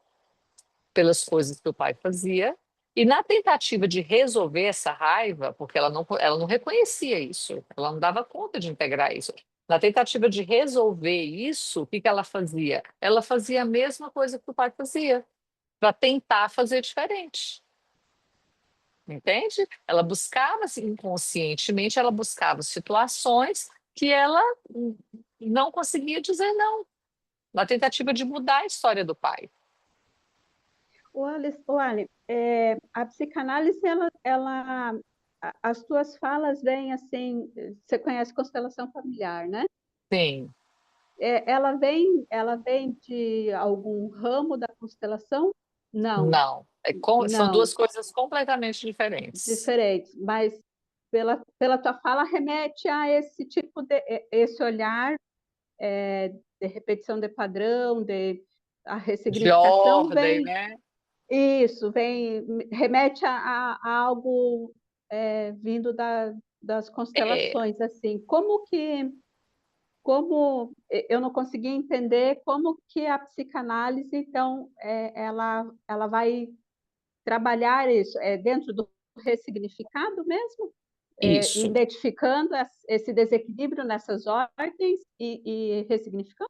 pelas coisas que o pai fazia, E na tentativa de resolver essa raiva, porque ela não reconhecia isso, ela não dava conta de integrar isso. Na tentativa de resolver isso, o que que ela fazia? Ela fazia a mesma coisa que o pai fazia, para tentar fazer diferente. Entende? Ela buscava, assim, inconscientemente, ela buscava situações que ela não conseguia dizer não, na tentativa de mudar a história do pai. O Ali, a psicanálise, as tuas falas vêm assim, você conhece constelação familiar, né? Sim, Ela vem de algum ramo da constelação? Não, não. São não, duas coisas completamente diferentes. diferentes, mas pela tua fala remete a esse tipo esse olhar de repetição de padrão, de a De ressignificação ordem, vem. né? Isso, remete a algo vindo das É, constelações, assim. Eu não consegui entender como que a psicanálise, então, ela vai trabalhar isso, dentro do ressignificado mesmo, isso. identificando esse desequilíbrio nessas ordens e ressignificando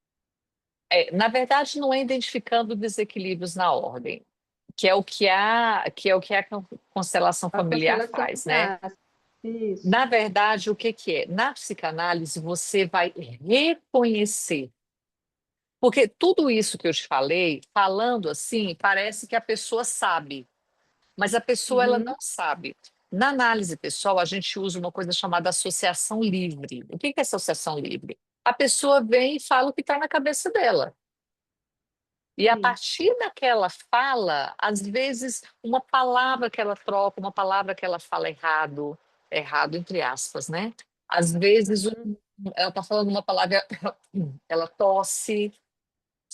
Na verdade, não é identificando desequilíbrios na ordem, que é o que a constelação a familiar constelação faz, né? traz. Isso. Na verdade, o que que é? Na psicanálise, você vai reconhecer. Porque tudo isso que eu te falei, falando assim, parece que a pessoa sabe, mas a pessoa ela Uhum. não sabe. Na análise pessoal, a gente usa uma coisa chamada associação livre. O que que é associação livre? A pessoa vem e fala o que está na cabeça dela. E a Sim. partir daquela fala, às vezes, uma palavra que ela troca, uma palavra que ela fala errado, errado entre aspas, né? Às vezes, Uhum. ela está falando uma palavra, ela tosse,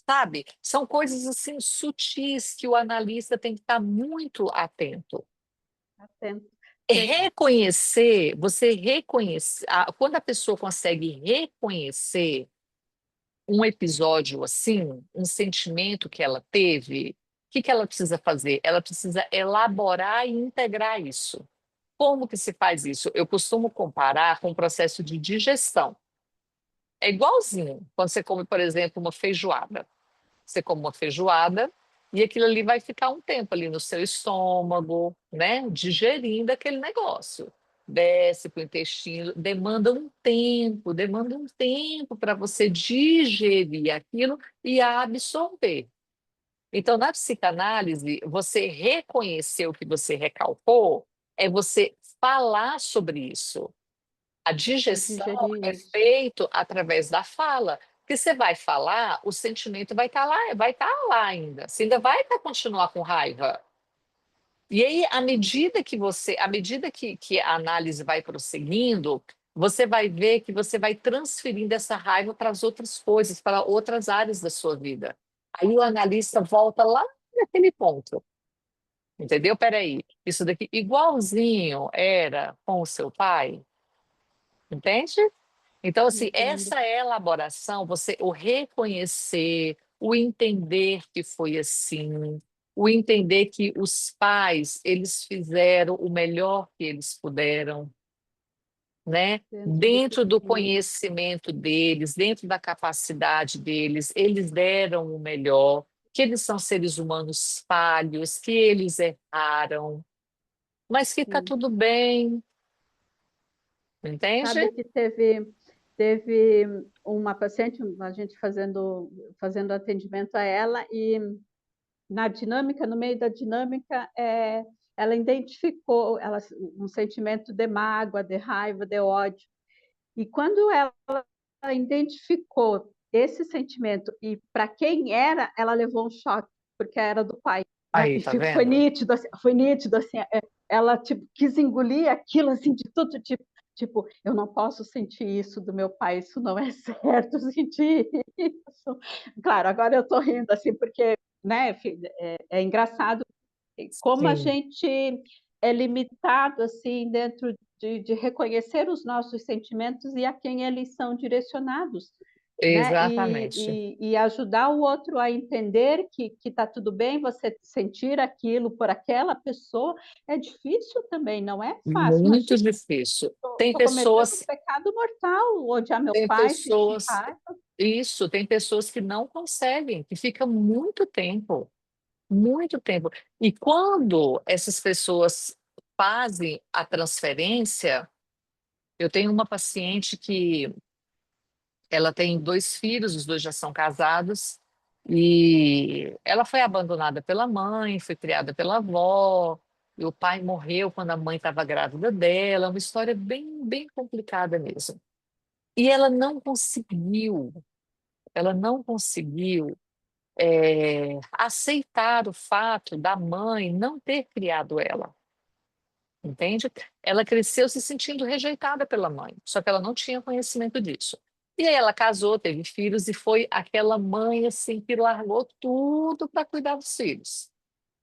sabe? São coisas assim sutis que o analista tem que estar muito atento. Atento. Sei. Reconhecer, você reconhecer, quando a pessoa consegue reconhecer um episódio assim, um sentimento que ela teve, o que que ela precisa fazer? Ela precisa elaborar e integrar isso. Como que se faz isso? Eu costumo comparar com o processo de digestão. É igualzinho quando você come, por exemplo, uma feijoada. Você come uma feijoada e aquilo ali vai ficar um tempo ali no seu estômago, né? Digerindo aquele negócio. Desce para o intestino, demanda um tempo para você digerir aquilo e absorver. Então, na psicanálise, você reconhecer o que você recalcou é você falar sobre isso. A É digestão digerir é isso. feito através da fala, porque você vai falar, o sentimento vai estar lá ainda. Você ainda vai continuar com raiva. E aí, à medida que a análise vai prosseguindo, você vai ver que você vai transferindo essa raiva para as outras coisas, para outras áreas da sua vida. Aí o analista volta lá naquele ponto. Entendeu? Peraí, isso daqui igualzinho era com o seu pai, entende? Então, assim, Entendo. essa elaboração, o reconhecer, o entender que foi assim, o entender que os pais, eles fizeram o melhor que eles puderam, né? Dentro do Dentro do possível. conhecimento deles, dentro da capacidade deles, eles deram o melhor, que eles são seres humanos falhos, que eles erraram, mas que está Sim. tudo bem, entende? Sabe que teve uma paciente, a gente fazendo atendimento a ela, e na dinâmica, no meio da dinâmica, ela identificou um sentimento de mágoa, de raiva, de ódio. E quando ela identificou esse sentimento e para quem era, ela levou um choque, porque era do pai. Aí, tá Foi vendo? nítido, assim, ela tipo, quis engolir aquilo assim de tudo, tipo, eu não posso sentir isso do meu pai, isso não é certo sentir isso. Claro, agora eu estou rindo assim porque, né, é engraçado como a Sim. gente é limitado assim dentro de reconhecer os nossos sentimentos e a quem eles são direcionados. né? Exatamente. E ajudar o outro a entender que está tudo bem você sentir aquilo por aquela pessoa é difícil também, não é fácil. Muito Imagina, difícil. estou cometendo um pecado mortal, odiar meu Tem pai, sentir pessoas, raiva. isso, tem pessoas que não conseguem, que ficam muito tempo, muito tempo. E quando essas pessoas fazem a transferência, eu tenho uma paciente que ela tem dois filhos, os dois já são casados, e ela foi abandonada pela mãe, foi criada pela avó, e o pai morreu quando a mãe estava grávida dela, uma história bem, bem complicada mesmo. E ela não conseguiu aceitar o fato da mãe não ter criado ela, entende? Ela cresceu se sentindo rejeitada pela mãe, só que ela não tinha conhecimento disso. E aí ela casou, teve filhos e foi aquela mãe assim que largou tudo para cuidar dos filhos.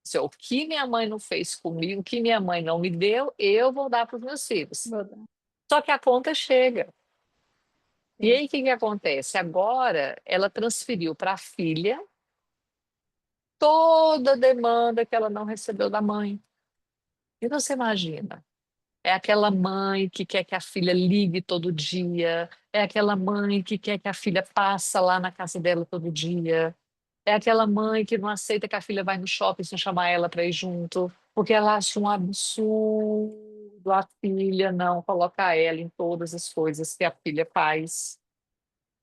Disse, o que minha mãe não fez comigo, o que minha mãe não me deu, eu vou dar para os meus filhos. Vou dar. Só que a conta chega. E Sim. aí o que que acontece? Agora ela transferiu para a filha toda a demanda que ela não recebeu da mãe. E você imagina? É aquela mãe que quer que a filha ligue todo dia, é aquela mãe que quer que a filha passe lá na casa dela todo dia, é aquela mãe que não aceita que a filha vai no shopping sem chamar ela para ir junto, porque ela acha um absurdo a filha não colocar ela em todas as coisas que a filha faz,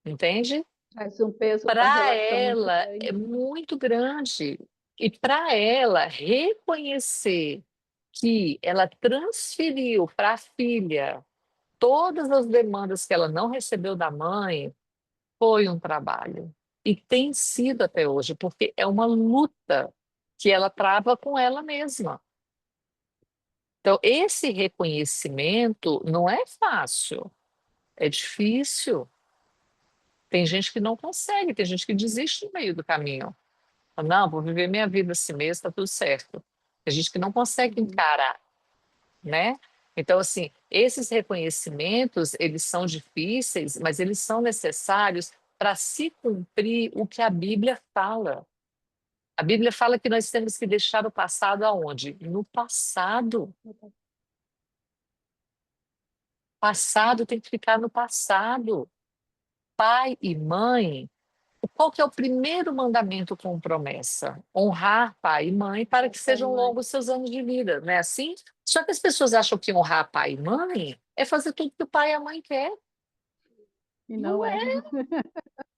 entende? Traz um peso para a Para relação muito ela é grande. muito grande. E para ela reconhecer que ela transferiu para a filha todas as demandas que ela não recebeu da mãe, foi um trabalho. E tem sido até hoje, porque é uma luta que ela trava com ela mesma. Então, esse reconhecimento não é fácil, é difícil. Tem gente que não consegue, tem gente que desiste no meio do caminho. Fala, não, vou viver minha vida assim mesmo, está tudo certo. Tem gente que não consegue encarar, né? Então, assim, esses reconhecimentos, eles são difíceis, mas eles são necessários para se cumprir o que a Bíblia fala. A Bíblia fala que nós temos que deixar o passado aonde? No passado. Passado tem que ficar no passado. Pai e mãe, qual que é o primeiro mandamento com promessa? Honrar pai e mãe para que Pai e sejam mãe. longos seus anos de vida, não é assim? Só que as pessoas acham que honrar pai e mãe é fazer tudo que o pai e a mãe quer. E não Não é. é.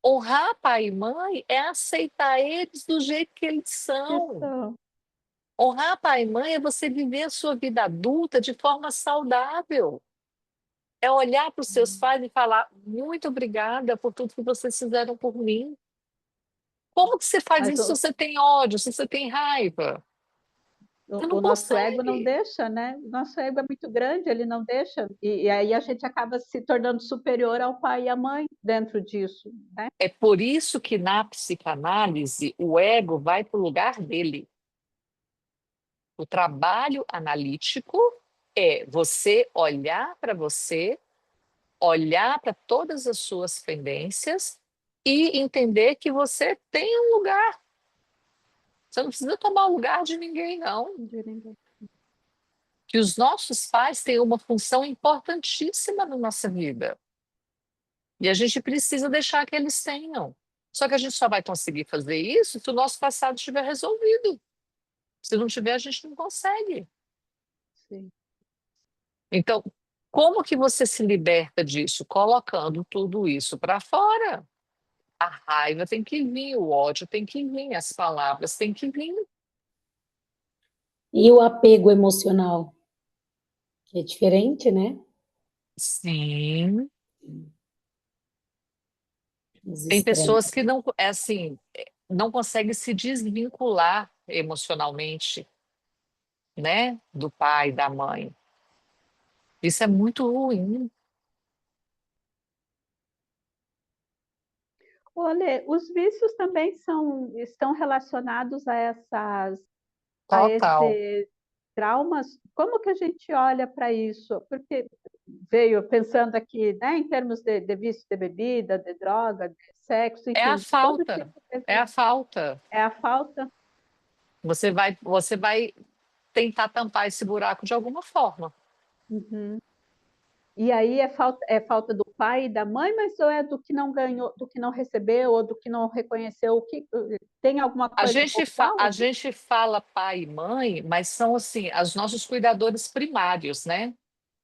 Honrar pai e mãe é aceitar eles do jeito que eles são. Isso. Honrar pai e mãe é você viver a sua vida adulta de forma saudável. É olhar para os seus pais e falar muito obrigada por tudo que vocês fizeram por mim. Como que você faz Mas isso se você tem ódio, se você tem raiva? Você não o nosso ego não consegue. deixa, né? O nosso ego é muito grande, ele não deixa. E aí a gente acaba se tornando superior ao pai e à mãe dentro disso, né? É por isso que na psicanálise o ego vai para o lugar dele. O trabalho analítico é você olhar para você, olhar para todas as suas pendências e entender que você tem um lugar. Você não precisa tomar o lugar de ninguém, não. De ninguém. Que os nossos pais têm uma função importantíssima na nossa vida. E a gente precisa deixar que eles tenham. Só que a gente só vai conseguir fazer isso se o nosso passado estiver resolvido. Se não tiver, a gente não consegue. Sim. Então, como que você se liberta disso? Colocando tudo isso para fora. A raiva tem que vir, o ódio tem que vir, as palavras têm que vir. E o apego emocional, que é diferente, né? Sim. Os Tem extremos. pessoas que não, é assim, não conseguem se desvincular emocionalmente, né, do pai, da mãe. Isso é muito ruim. Olha, os vícios também estão relacionados a Total. esses traumas. Como que a gente olha para isso? Porque veio pensando aqui, né, em termos de vício de bebida, de droga, de sexo, É a enfim, todo falta, tipo de... é a falta. É a falta. Você vai tentar tampar esse buraco de alguma forma. Uhum. E aí é falta do pai e da mãe, mas ou é do que não ganhou, do que não recebeu, ou do que não reconheceu? O que tem alguma coisa A social? gente fala pai e mãe, mas são assim, os nossos cuidadores primários, né?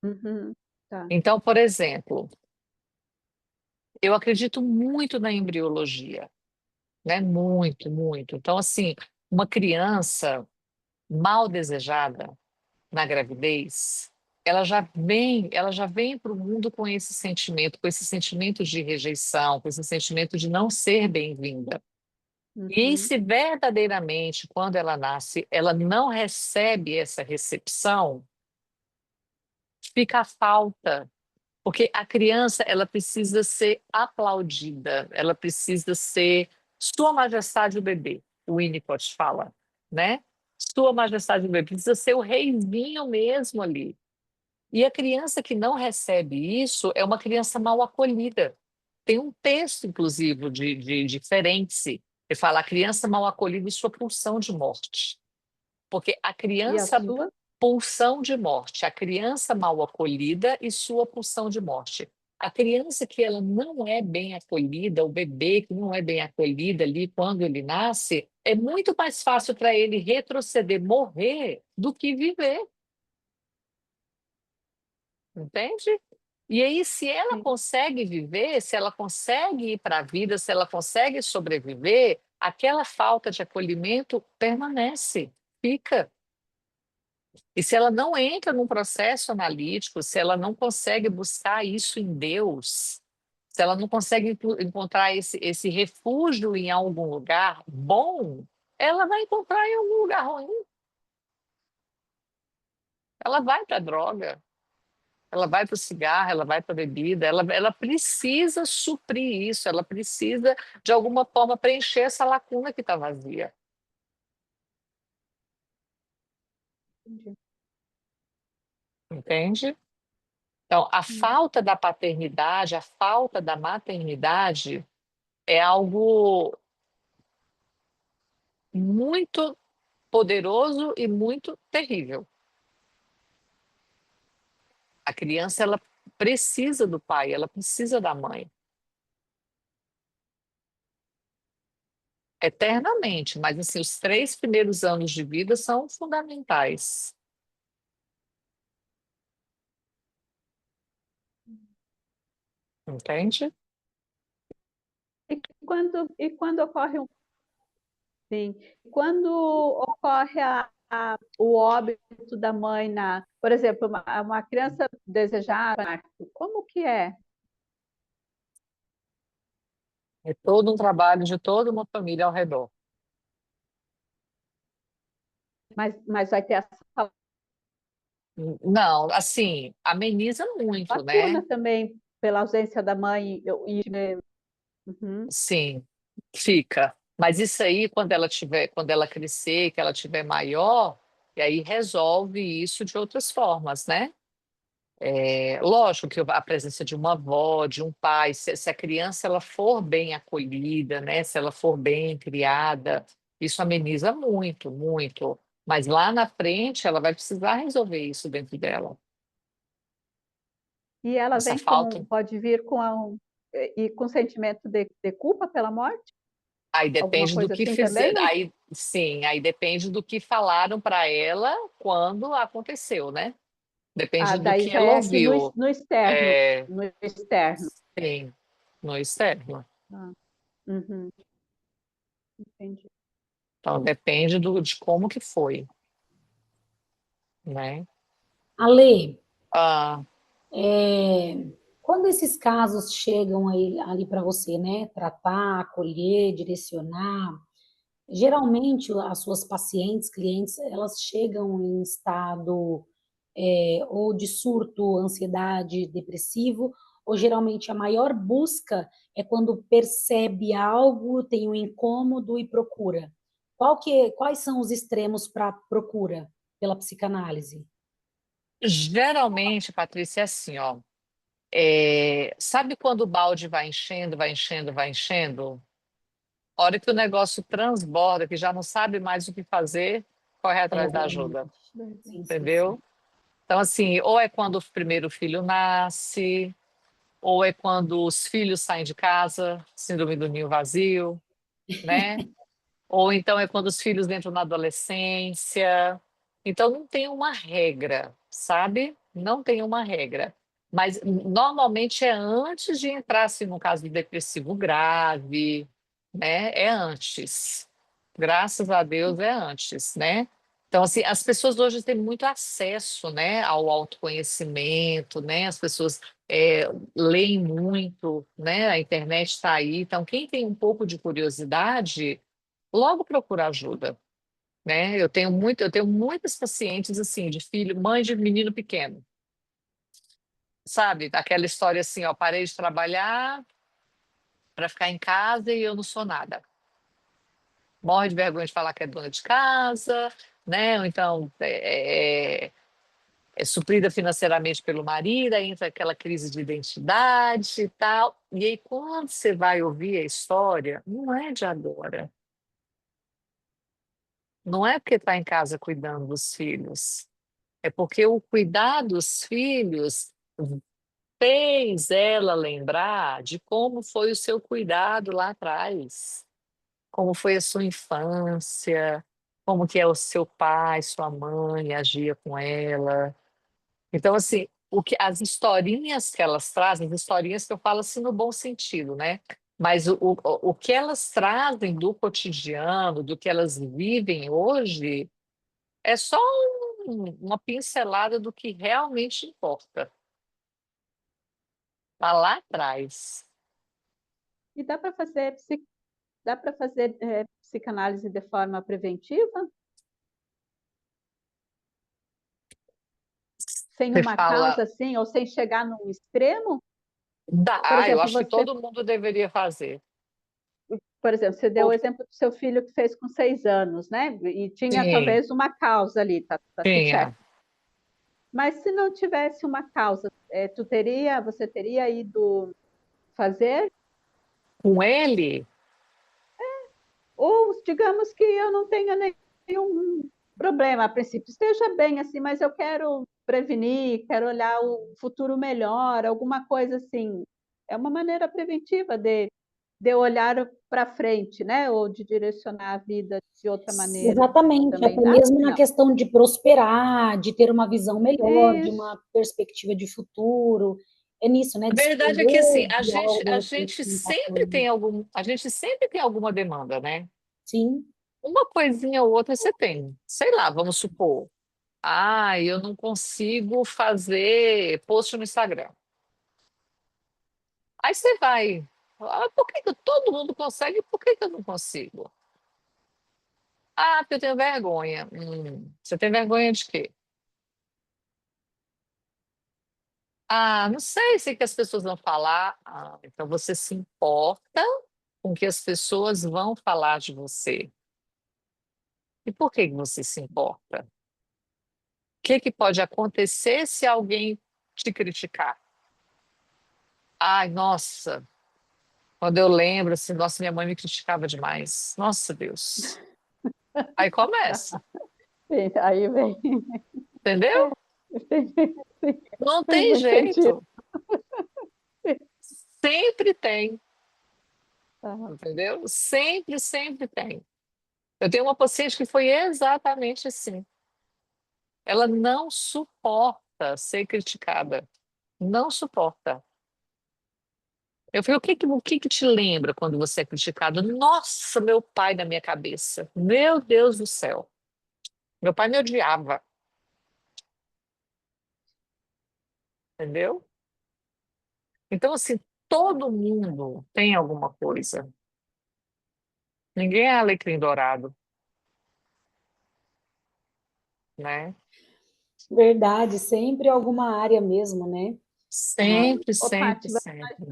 Uhum. Tá. Então, por exemplo, eu acredito muito na embriologia, né? Muito, muito. Então, assim, uma criança mal desejada na gravidez, ela já vem para o mundo com esse sentimento de rejeição, com esse sentimento de não ser bem-vinda. E Uhum. se verdadeiramente, quando ela nasce, ela não recebe essa recepção, fica a falta, porque a criança ela precisa ser aplaudida, ela precisa ser Sua Majestade o bebê, o Winnicott fala, né? Sua Majestade o bebê, precisa ser o reizinho mesmo ali. E a criança que não recebe isso é uma criança mal acolhida. Tem um texto, inclusive, de Ferenczi, que fala a criança mal acolhida e sua pulsão de morte. Porque a E a criança, sua? pulsão de morte, a criança mal acolhida e sua pulsão de morte. A criança que ela não é bem acolhida, o bebê que não é bem acolhido ali quando ele nasce, é muito mais fácil para ele retroceder, morrer, do que viver, entende? E aí, se ela Sim. consegue viver, se ela consegue ir para a vida, se ela consegue sobreviver, aquela falta de acolhimento permanece, fica. E se ela não entra num processo analítico, se ela não consegue buscar isso em Deus, se ela não consegue encontrar esse refúgio em algum lugar bom, ela vai encontrar em algum lugar ruim. Ela vai para a droga, ela vai para o cigarro, ela vai para a bebida, ela precisa suprir isso, ela precisa, de alguma forma, preencher essa lacuna que está vazia. Entendi. Entende? Então, a Hum. falta da paternidade, a falta da maternidade é algo muito poderoso e muito terrível. A criança ela precisa do pai, ela precisa da mãe, eternamente, mas assim, os 3 primeiros anos de vida são fundamentais, entende? E quando ocorre sim, quando ocorre o óbito da mãe por exemplo, uma criança desejada, como que é? É todo um trabalho de toda uma família ao redor. Mas vai ter essa Não, assim, ameniza muito, lacuna né? também pela ausência da mãe uhum. Sim, fica. Mas isso aí, quando ela crescer, que ela tiver maior, e aí resolve isso de outras formas, né? É, lógico que a presença de uma avó, de um pai, se a criança ela for bem acolhida, né? Se ela for bem criada, isso ameniza muito, muito. Mas lá na frente ela vai precisar resolver isso dentro dela. E ela Essa vem falta. pode vir com sentimento de culpa pela morte? Aí Alguma depende do coisa que assim também, fizer. não? Aí sim, aí depende do que falaram para ela quando aconteceu, né? Ah, Depende do daí que já ela é aqui ouviu. no externo, É, no externo. sim, no externo. Ah, uhum, entendi. Então depende de como que foi, né? Ale, Ah, quando esses casos chegam aí, ali para você, né? Tratar, acolher, direcionar, geralmente as suas pacientes, clientes, elas chegam em estado ou de surto, ansiedade, depressivo, ou geralmente a maior busca é quando percebe algo, tem um incômodo e procura. Quais são os extremos para procura pela psicanálise? Geralmente, Patrícia, é assim, ó. Sabe quando o balde vai enchendo, vai enchendo, vai enchendo? A hora que o negócio transborda, que já não sabe mais o que fazer, corre É atrás da verdade. ajuda, Sim, sim, sim. entendeu? Então, assim, ou é quando o primeiro filho nasce, ou é quando os filhos saem de casa, síndrome do ninho vazio, né? Ou então é quando os filhos entram na adolescência. Então não tem uma regra, sabe? Não tem uma regra. Mas normalmente é antes de entrar, assim, no caso de depressivo grave, né? É antes. Graças a Deus é antes, né? Então, assim, as pessoas hoje têm muito acesso, né, ao autoconhecimento, né? As pessoas leem muito, né? A internet está aí. Então, quem tem um pouco de curiosidade logo procura ajuda, né? Eu tenho muitas pacientes assim, de filho, mãe de menino pequeno, sabe? Aquela história assim, ó, parei de trabalhar para ficar em casa e eu não sou nada. Morre de vergonha de falar que é dona de casa, né? Ou então é suprida financeiramente pelo marido, aí entra aquela crise de identidade e tal. E aí, quando você vai ouvir a história, não é de agora. Não é porque está em casa cuidando dos filhos. É porque o cuidar dos filhos fez ela lembrar de como foi o seu cuidado lá atrás, como foi a sua infância, como que é o seu pai, sua mãe agia com ela. Então, assim, as historinhas que elas trazem, as historinhas que eu falo assim no bom sentido, né? Mas o que elas trazem do cotidiano, do que elas vivem hoje, é só uma pincelada do que realmente importa. Está lá atrás. E dá para fazer psicanálise de forma preventiva, sem Você uma causa fala, assim, ou sem chegar num extremo? Por dá, eu exemplo, acho que todo mundo deveria fazer. você deu o Ou- exemplo do seu filho que fez com 6 anos, né? E tinha Sim, talvez uma causa ali, tá tudo certo. tinha. Mas se não tivesse uma causa, você teria ido fazer? Com ele, Ou digamos que eu não tenha nenhum problema, a princípio, esteja bem assim, mas eu quero prevenir, quero olhar o futuro melhor, alguma coisa assim. É uma maneira preventiva de olhar para frente, né? Ou de direcionar a vida de outra maneira. Exatamente, Também até dá? mesmo na Não. questão de prosperar, de ter uma visão melhor, de Isso. uma perspectiva de futuro. É nisso, né? a verdade é que assim, Desprender de a algo que gente não está sempre falando. tem a gente sempre tem alguma demanda, né? Sim, Uma coisinha ou outra você tem. Sei lá, vamos supor. Ah, eu não consigo fazer post no Instagram. Aí você vai. Por que que todo mundo consegue? Por que que eu não consigo? Ah, porque eu tenho vergonha. Você tem vergonha de quê? Ah, não sei, sei que as pessoas vão falar. Ah, então você se importa com o que as pessoas vão falar de você. E por que que você se importa? O que que pode acontecer se alguém te criticar? Ai, nossa, quando eu lembro assim, nossa, minha mãe me criticava demais. Nossa, Deus. Aí começa, Sim, aí vem. entendeu? Não Faz tem muito sentido. jeito. Sempre tem, Tá. entendeu? Sempre, sempre tem. Eu tenho uma paciente que foi exatamente assim. Ela não suporta ser criticada. Não suporta. Eu falei, o que que te lembra quando você é criticado? Nossa, meu pai na minha cabeça. Meu Deus do céu. Meu pai me odiava, entendeu? Então, assim, todo mundo tem alguma coisa. Ninguém é alecrim dourado, né? verdade, sempre alguma área mesmo, né? Ah, Sempre, Ô, sempre, Paty, sempre.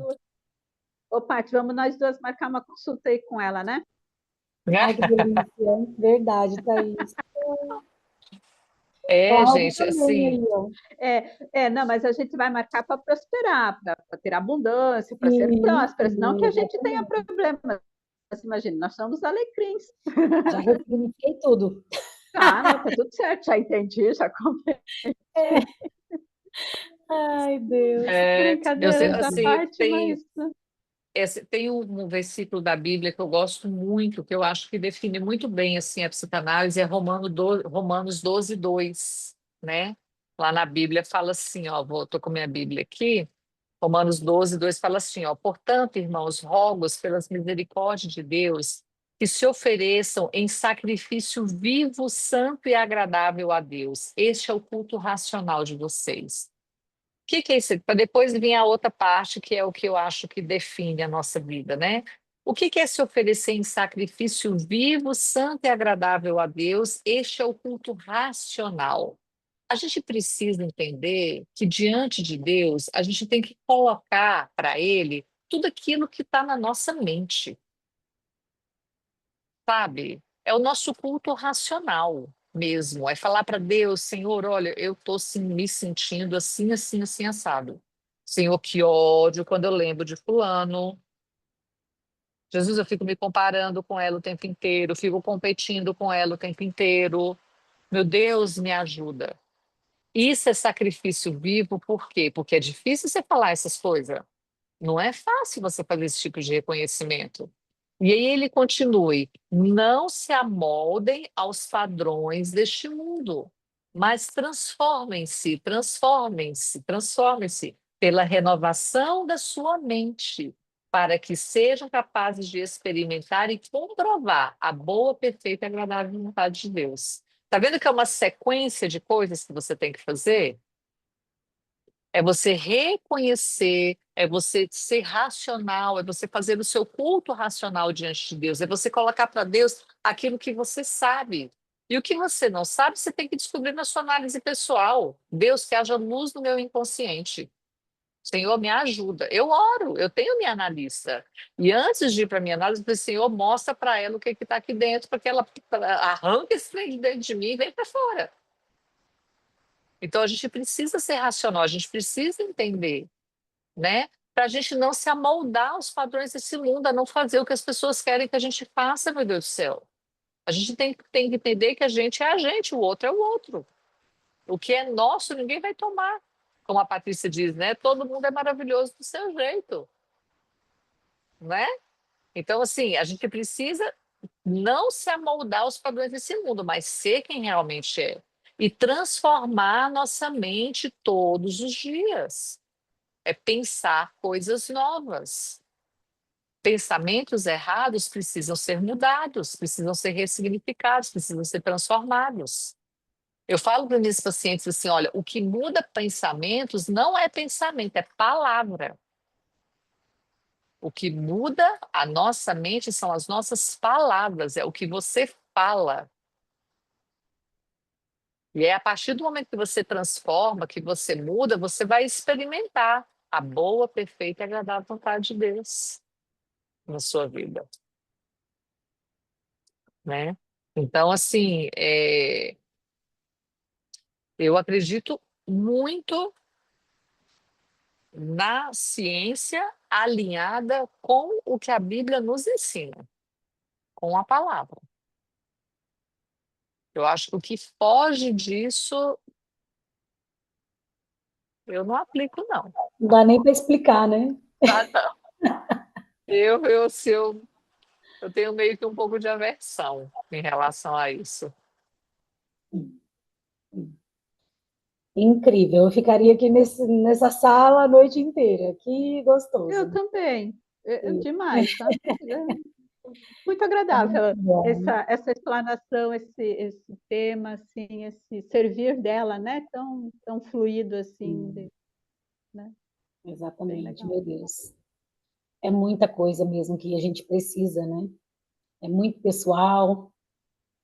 vamos nós duas marcar uma consulta aí com ela, né? ai, que delícia, verdade, Thaís. Cláudia gente, também assim, aí, ó. Não, mas a gente vai marcar para prosperar, para ter abundância, para ser Sim, próspera, não sim, que a gente tenha exatamente. problema. Mas imagina, nós somos alecrins. Já ressignifiquei tudo. Ah, não, tá tudo certo, já entendi, já comprei. Ai, Deus. eu sei, Brincadeiras à assim, parte, mas tem um versículo da Bíblia que eu gosto muito, que eu acho que define muito bem assim a psicanálise, é Romanos 12, 2, né? Lá na Bíblia fala assim, ó, tô com minha Bíblia aqui, Romanos 12, 2 fala assim, ó, portanto, irmãos, rogo-os pelas misericórdias de Deus que se ofereçam em sacrifício vivo, santo e agradável a Deus. Este é o culto racional de vocês. Que é isso? Para depois vir a outra parte, que é o que eu acho que define a nossa vida, né? O que é se oferecer em sacrifício vivo, santo e agradável a Deus? Este é o culto racional. A gente precisa entender que diante de Deus, a gente tem que colocar para Ele tudo aquilo que está na nossa mente, sabe? É o nosso culto racional mesmo. É falar para Deus, Senhor, olha, eu estou me sentindo assim, assim, assim, assado. Senhor, que ódio quando eu lembro de fulano. Jesus, eu fico me comparando com ela o tempo inteiro, fico competindo com ela o tempo inteiro. Meu Deus, me ajuda. Isso é sacrifício vivo, por quê? Porque é difícil você falar essas coisas. Não é fácil você fazer esse tipo de reconhecimento. E aí ele continue: não se amoldem aos padrões deste mundo, mas transformem-se, transformem-se, transformem-se pela renovação da sua mente, para que sejam capazes de experimentar e comprovar a boa, perfeita e agradável vontade de Deus. Está vendo que é uma sequência de coisas que você tem que fazer? É você reconhecer, é você ser racional, é você fazer o seu culto racional diante de Deus, é você colocar para Deus aquilo que você sabe. E o que você não sabe, você tem que descobrir na sua análise pessoal. Deus, que haja luz no meu inconsciente. Senhor, me ajuda. Eu oro, eu tenho minha analista. E antes de ir para minha análise, eu falei, Senhor, mostra para ela o que está aqui dentro, para que ela arranque esse trem de dentro de mim e vem para fora. Então, a gente precisa ser racional, a gente precisa entender, né? Para a gente não se amoldar aos padrões desse mundo, a não fazer o que as pessoas querem que a gente faça, meu Deus do céu. A gente tem que entender que a gente é a gente, o outro é o outro. O que é nosso, ninguém vai tomar. Como a Patrícia diz, né? Todo mundo é maravilhoso do seu jeito, né? Então, assim, a gente precisa não se amoldar aos padrões desse mundo, mas ser quem realmente é. E transformar a nossa mente todos os dias. É pensar coisas novas. Pensamentos errados precisam ser mudados, precisam ser ressignificados, precisam ser transformados. Eu falo para minhas pacientes assim: olha, o que muda pensamentos não é pensamento, é palavra. O que muda a nossa mente são as nossas palavras, é o que você fala. E é a partir do momento que você transforma, que você muda, você vai experimentar a boa, perfeita e agradável vontade de Deus na sua vida, né? Então, assim, eu acredito muito na ciência alinhada com o que a Bíblia nos ensina, com a palavra. Eu acho que o que foge disso, eu não aplico, não. Não dá nem para explicar, né? Ah, não. Eu tenho meio que um pouco de aversão em relação a isso. Incrível. Eu ficaria aqui nessa sala a noite inteira. Que eu gostoso. também. Sim, Demais, tá? Muito é muito agradável bom. essa explanação, esse tema, assim, esse servir dela, né? Tão fluido assim, Sim, né? Bem exatamente, legal. meu Deus. É muita coisa mesmo que a gente precisa, né? É muito pessoal,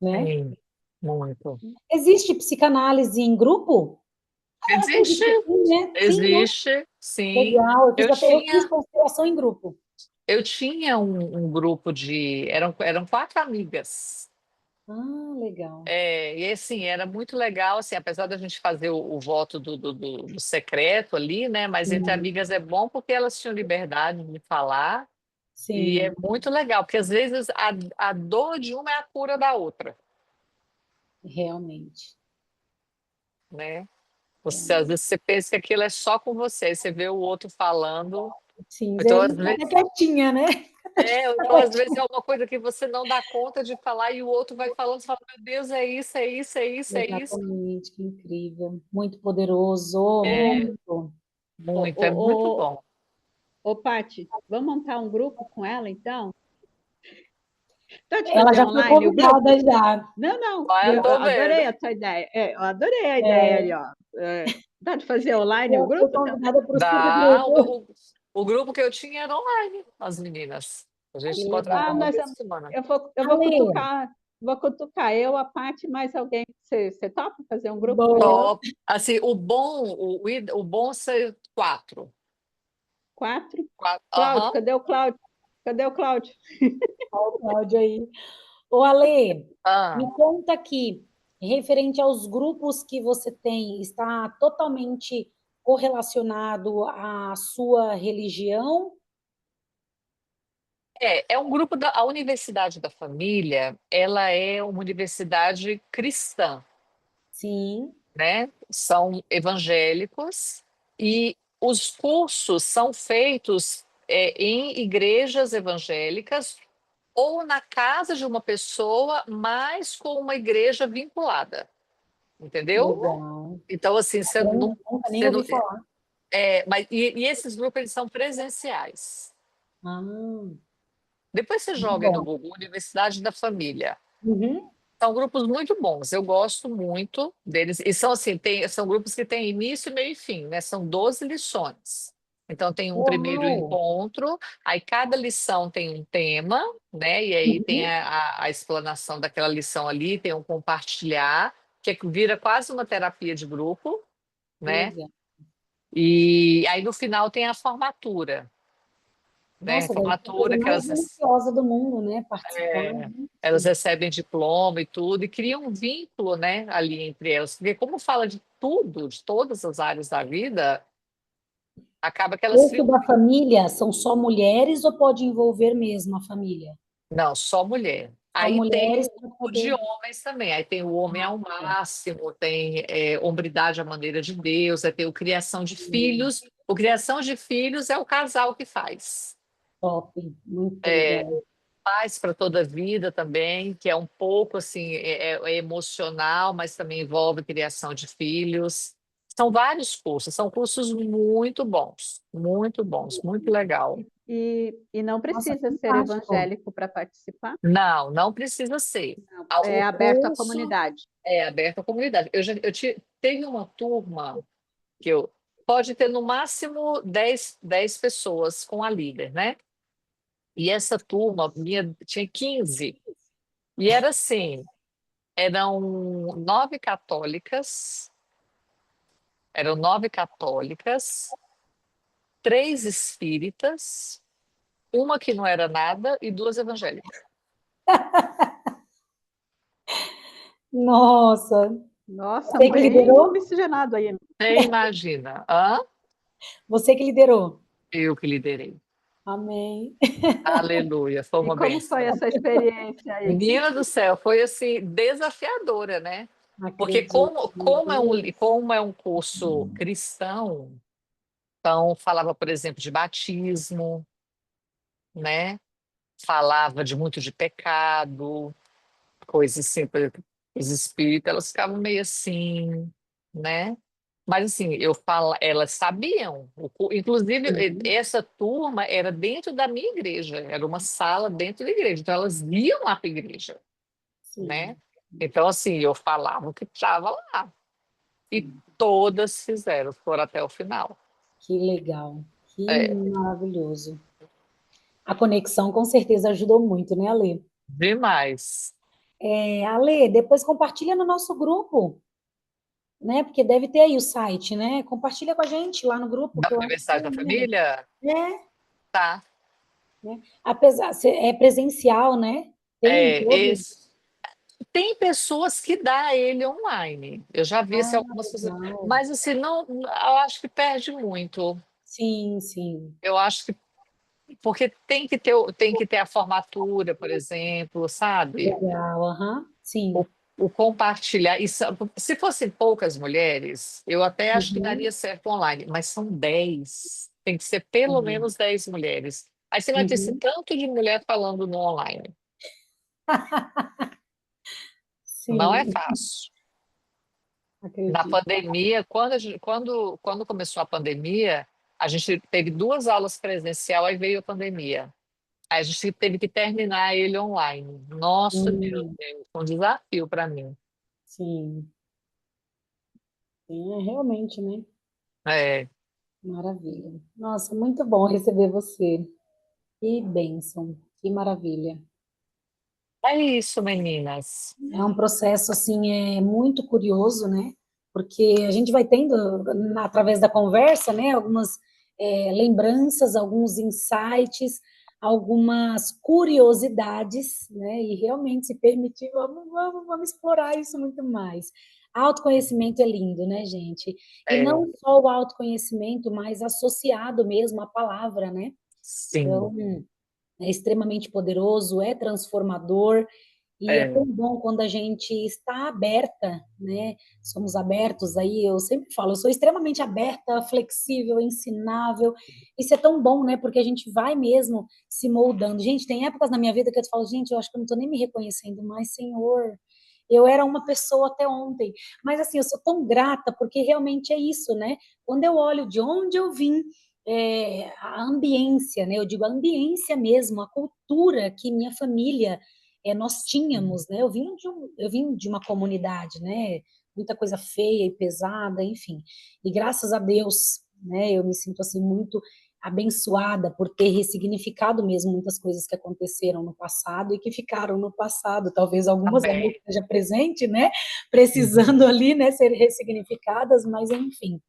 né? Sim, muito. Existe psicanálise em grupo? Eu Existe, acredito que sim, né? Sim, né? existe, sim. Legal. Eu Eu fiz tinha, constelação em grupo. eu tinha um grupo de. Eram 4 amigas. Legal. E assim, era muito legal, assim, apesar da gente fazer o voto do secreto ali, né? Mas entre Sim, amigas é bom porque elas tinham liberdade de falar, e é sim, muito legal, porque às vezes a dor de uma é a cura da outra, realmente. né? Às Realmente. vezes você pensa que aquilo é só com você, aí você vê o outro falando, Sim, então às ele vezes, fica quietinha, né? então, às vezes é uma coisa que você não dá conta de falar e o outro vai falando, você fala, meu Deus, é isso, é isso, é isso, é isso. Exatamente, que incrível. Muito poderoso, É muito. muito, é muito Ô, bom. Pati, vamos montar um grupo com ela, então? Pode Ela fazer já foi online o convidada grupo? já. Não, não, Ah, eu eu tô vendo. adorei a tua ideia. Eu adorei a ideia ali, É, ó. Dá de fazer online o ela foi grupo também? convidada para o Dá, subgrupo. o grupo que eu tinha era online, as meninas. A gente Que se encontrava Ah, uma legal. nós, vez por semana. eu Ale, vou cutucar eu, a Pati, mais alguém. Você topa fazer um grupo com a gente? boa. Top. Assim, o bom ser quatro. Quatro? Cláudio, Aham. cadê o Cláudio? Cadê o Cláudio? Olha o Cláudio aí. Ô, Ale, Ah, me conta aqui, referente aos grupos que você tem, está totalmente correlacionado à sua religião? é um grupo a Universidade da Família, ela é uma universidade cristã, Sim. né? São evangélicos e os cursos são feitos em igrejas evangélicas ou na casa de uma pessoa, mas com uma igreja vinculada, entendeu? Legal. Então, assim, Nunca nem ouvi falar. mas esses grupos eles são presenciais. Ah, Depois você muito joga aí no bom. Google Universidade da Família. Uhum. São grupos muito bons, eu gosto muito deles. E são assim, são grupos que têm início, meio e fim, né? São 12 lições. Então tem um primeiro Uau! encontro, aí cada lição tem um tema, né? E aí tem Uhum. a explanação daquela lição ali, tem um compartilhar, vira quase uma terapia de grupo, Que né? legal. E aí no final tem a formatura, né? Nossa, deve ser a coisa Formatura que mais deliciosa do mundo, né? Participar. é, elas Nossa. recebem diploma e tudo, e criam um vínculo, né, ali entre elas. Porque como fala de tudo, de todas as áreas da vida, acaba que elas Esse criam. da família são só mulheres ou pode envolver mesmo a família? Não, só mulher. Só Aí tem mulheres o para grupo de poder. homens também. Aí tem o homem Ah, ao legal. máximo, tem hombridade à maneira de Deus, aí tem o criação de filhos. O criação de filhos é o casal que faz. Top, muito É, legal. paz para toda a vida também, que é um pouco assim, é emocional, mas também envolve criação de filhos. São vários cursos, são cursos muito bons, muito legal. E não Nossa, precisa ser fantástico. evangélico para participar? Não, não precisa ser. Não, O é aberto à curso comunidade. é aberto à comunidade. Teve uma turma que pode ter no máximo 10 pessoas com a líder, né? E essa turma minha tinha 15. E era assim, eram nove católicas, eram nove católicas, três espíritas, uma que não era nada e duas evangélicas. Nossa, Nossa, você que bem liderou? miscigenado aí. Você imagina, hã? Você que liderou. Eu que liderei. Amém. Aleluia, foi E uma como foi benção. essa experiência aí? Menina do céu, foi assim desafiadora, né? Porque Acredito. como é um curso cristão, então falava, por exemplo, de batismo, né? Falava de muito de pecado, coisas assim, por exemplo, os espíritos, elas ficavam meio assim, né? Mas assim, elas sabiam, inclusive Sim, essa turma era dentro da minha igreja, era uma sala dentro da igreja, então elas iam lá para a igreja, né? sim, Então assim, eu falava o que estava lá e sim. todas fizeram, foram até o final. Que legal. Que É, maravilhoso. A conexão com certeza ajudou muito, né, Ale? demais. Ale, depois compartilha no nosso grupo, né? Porque deve ter aí o site, né? Compartilha com a gente lá no grupo, Da que eu acho Universidade da Família, que é, tá. né? Apesar, é presencial, né? Tem É, todo. tem pessoas que dá ele online. Eu já vi assim, Ah, algumas pessoas, legal. mas assim, não, eu acho que perde muito. Sim, sim. Eu acho que porque tem que ter a formatura, por exemplo, sabe? Legal, aham. O, Sim. o compartilhar. Isso, se fossem poucas mulheres, eu até acho que daria Uhum. certo online, mas são 10. Tem que ser pelo Uhum. menos 10 mulheres. Aí você vai ter esse Uhum. tanto de mulher falando no online. Não é Sim, fácil. Na acredito. pandemia, quando começou a pandemia, a gente teve 2 aulas presencial, aí veio a pandemia. Aí a gente teve que terminar ele online. Nossa, meu Hum, Deus, foi um desafio para mim. sim, sim, é realmente, né? É, Maravilha. Nossa, muito bom receber você. Que bênção, que maravilha. é isso, meninas. É um processo assim muito curioso, né? Porque a gente vai tendo através da conversa, né, algumas lembranças, alguns insights, algumas curiosidades, né? E realmente se permitir, vamos explorar isso muito mais. Autoconhecimento é lindo, né, gente? E É, não só o autoconhecimento, mas associado mesmo à palavra, né? sim, Então, é extremamente poderoso, é transformador. E é tão é, bom quando a gente está aberta, né? Somos abertos aí, eu sempre falo, eu sou extremamente aberta, flexível, ensinável. Isso é tão bom, né? Porque a gente vai mesmo se moldando. Gente, tem épocas na minha vida que eu falo, gente, eu acho que eu não estou nem me reconhecendo mais, Senhor. Eu era uma pessoa até ontem, mas assim, eu sou tão grata porque realmente é isso, né? Quando eu olho de onde eu vim, a ambiência, né? Eu digo a ambiência mesmo, a cultura que minha família nós tínhamos, né? Eu vim de uma comunidade, né? Muita coisa feia e pesada, enfim. E graças a Deus, né? Eu me sinto assim muito abençoada por ter ressignificado mesmo muitas coisas que aconteceram no passado e que ficaram no passado. Talvez algumas ainda também. esteja presente, né? Uhum. Precisando ali, né? Ser ressignificadas, mas enfim.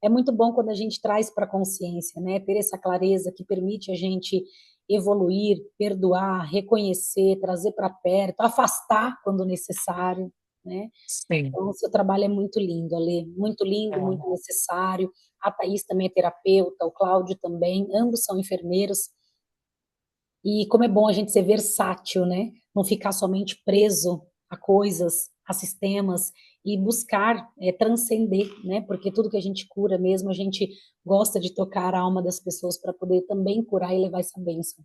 É muito bom quando a gente traz para a consciência, né? Ter essa clareza que permite a gente evoluir, perdoar, reconhecer, trazer para perto, afastar quando necessário, né? Sim, Então, o seu trabalho é muito lindo, é, muito necessário. A Thaís também é terapeuta, o Cláudio também, ambos são enfermeiros. E como é bom a gente ser versátil, né? Não ficar somente preso a coisas, a sistemas e buscar transcender, né? Porque tudo que a gente cura mesmo, a gente gosta de tocar a alma das pessoas para poder também curar e levar essa bênção.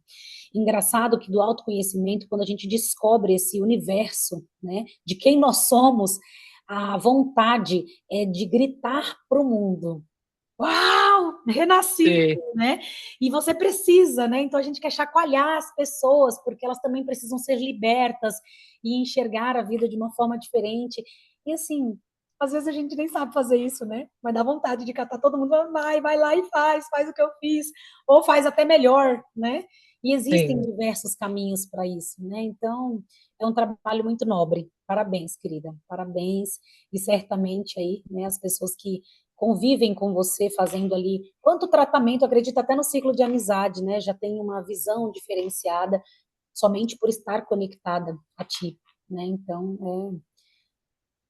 Engraçado que do autoconhecimento, quando a gente descobre esse universo, né, de quem nós somos, a vontade é de gritar para o mundo: Uau! Renasci, sim, né? E você precisa, né? Então a gente quer chacoalhar as pessoas, porque elas também precisam ser libertas e enxergar a vida de uma forma diferente. E assim, às vezes a gente nem sabe fazer isso, né? Mas dá vontade de catar todo mundo, vai lá e faz o que eu fiz, ou faz até melhor, né? E existem sim. diversos caminhos para isso, né? Então, é um trabalho muito nobre. Parabéns, querida. Parabéns. E certamente aí, né, as pessoas que convivem com você fazendo ali, quanto tratamento, acredito até no ciclo de amizade, né? Já tem uma visão diferenciada somente por estar conectada a ti, né? Então,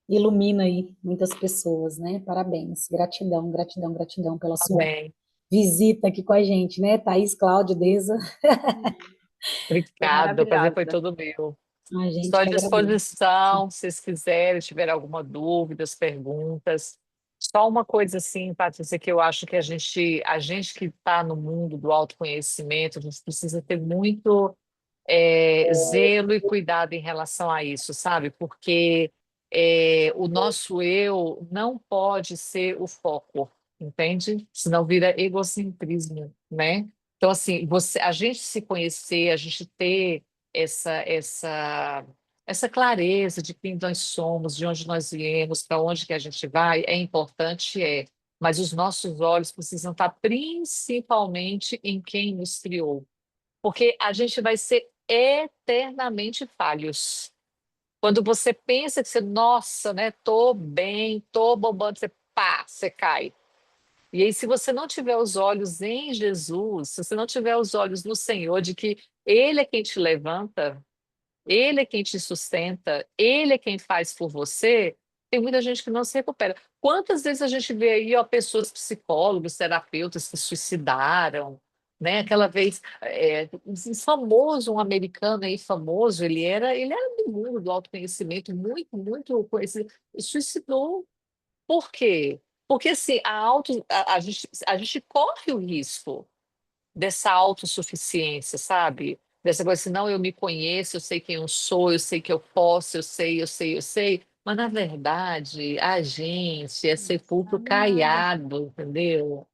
ilumina aí muitas pessoas, né? Parabéns, gratidão, gratidão, gratidão pela sua Amém. visita aqui com a gente, né? Thaís, Cláudio, Deza, Foi Obrigada, o prazer foi maravilhosa. todo meu. a gente Estou à que agradece. disposição, se vocês quiserem, tiver alguma dúvida, perguntas. Só uma coisa assim, Patrícia, que eu acho que a gente que está no mundo do autoconhecimento, a gente precisa ter muito zelo e cuidado em relação a isso, sabe? Porque o nosso eu não pode ser o foco, entende? Senão vira egocentrismo, né? Então, assim, a gente se conhecer, a gente ter essa, essa, essa clareza de quem nós somos, de onde nós viemos, para onde que a gente vai, é importante, mas os nossos olhos precisam estar principalmente em quem nos criou, porque a gente vai ser eternamente falhos. Quando você pensa que você, nossa, né, tô bem, tô bombando, você pá, você cai. E aí, se você não tiver os olhos em Jesus, se você não tiver os olhos no Senhor, de que Ele é quem te levanta, Ele é quem te sustenta, ele é quem faz por você. Tem muita gente que não se recupera. Quantas vezes a gente vê aí, ó, pessoas, psicólogos, terapeutas que se suicidaram, né? Aquela vez, um famoso, um americano aí famoso, ele era do mundo do autoconhecimento, muito, muito conhecido, e suicidou. Por quê? Porque assim, a gente corre o risco dessa autossuficiência, sabe? Dessa coisa assim, não, eu me conheço, eu sei quem eu sou, eu sei que eu posso, eu sei. Mas, na verdade, a gente é Não sepulcro sabe nada. caiado, entendeu?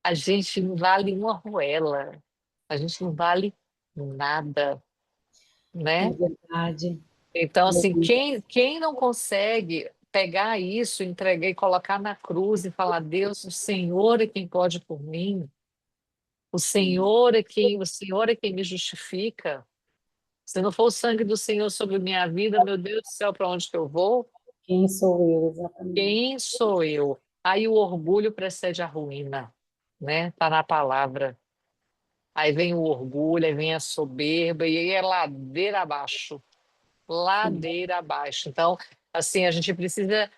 A gente não vale uma arruela, a gente não vale nada, É né? verdade. Então, Meu assim, Deus. quem não consegue pegar isso, entregar e colocar na cruz e falar, Deus, o Senhor é quem pode por mim, o Senhor é quem me justifica. Se não for o sangue do Senhor sobre minha vida, meu Deus do céu, para onde que eu vou? Quem sou eu, exatamente. Quem sou eu? Aí o orgulho precede a ruína, né? Tá na palavra. Aí vem o orgulho, aí vem a soberba, e aí é Sim. ladeira abaixo. Então, assim, a gente precisa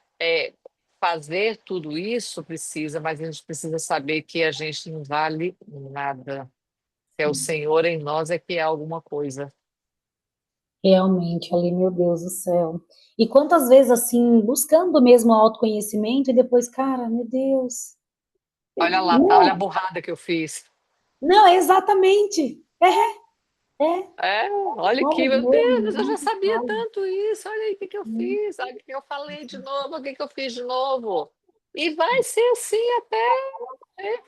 fazer tudo isso, precisa, mas a gente precisa saber que a gente não vale nada. Que é o Sim. Senhor em nós é que é alguma coisa. Realmente, ali, meu Deus do céu. E quantas vezes, assim, buscando mesmo autoconhecimento e depois, cara, meu Deus. Olha lá, tá, olha a Não, burrada que eu fiz. não, exatamente. É. Olha aqui, Nós meu Deus, eu já mesmos, sabia sabe? tanto isso. Olha aí o que que eu fiz, olha o que eu falei de novo, o que que eu fiz de novo. E vai ser assim até, né?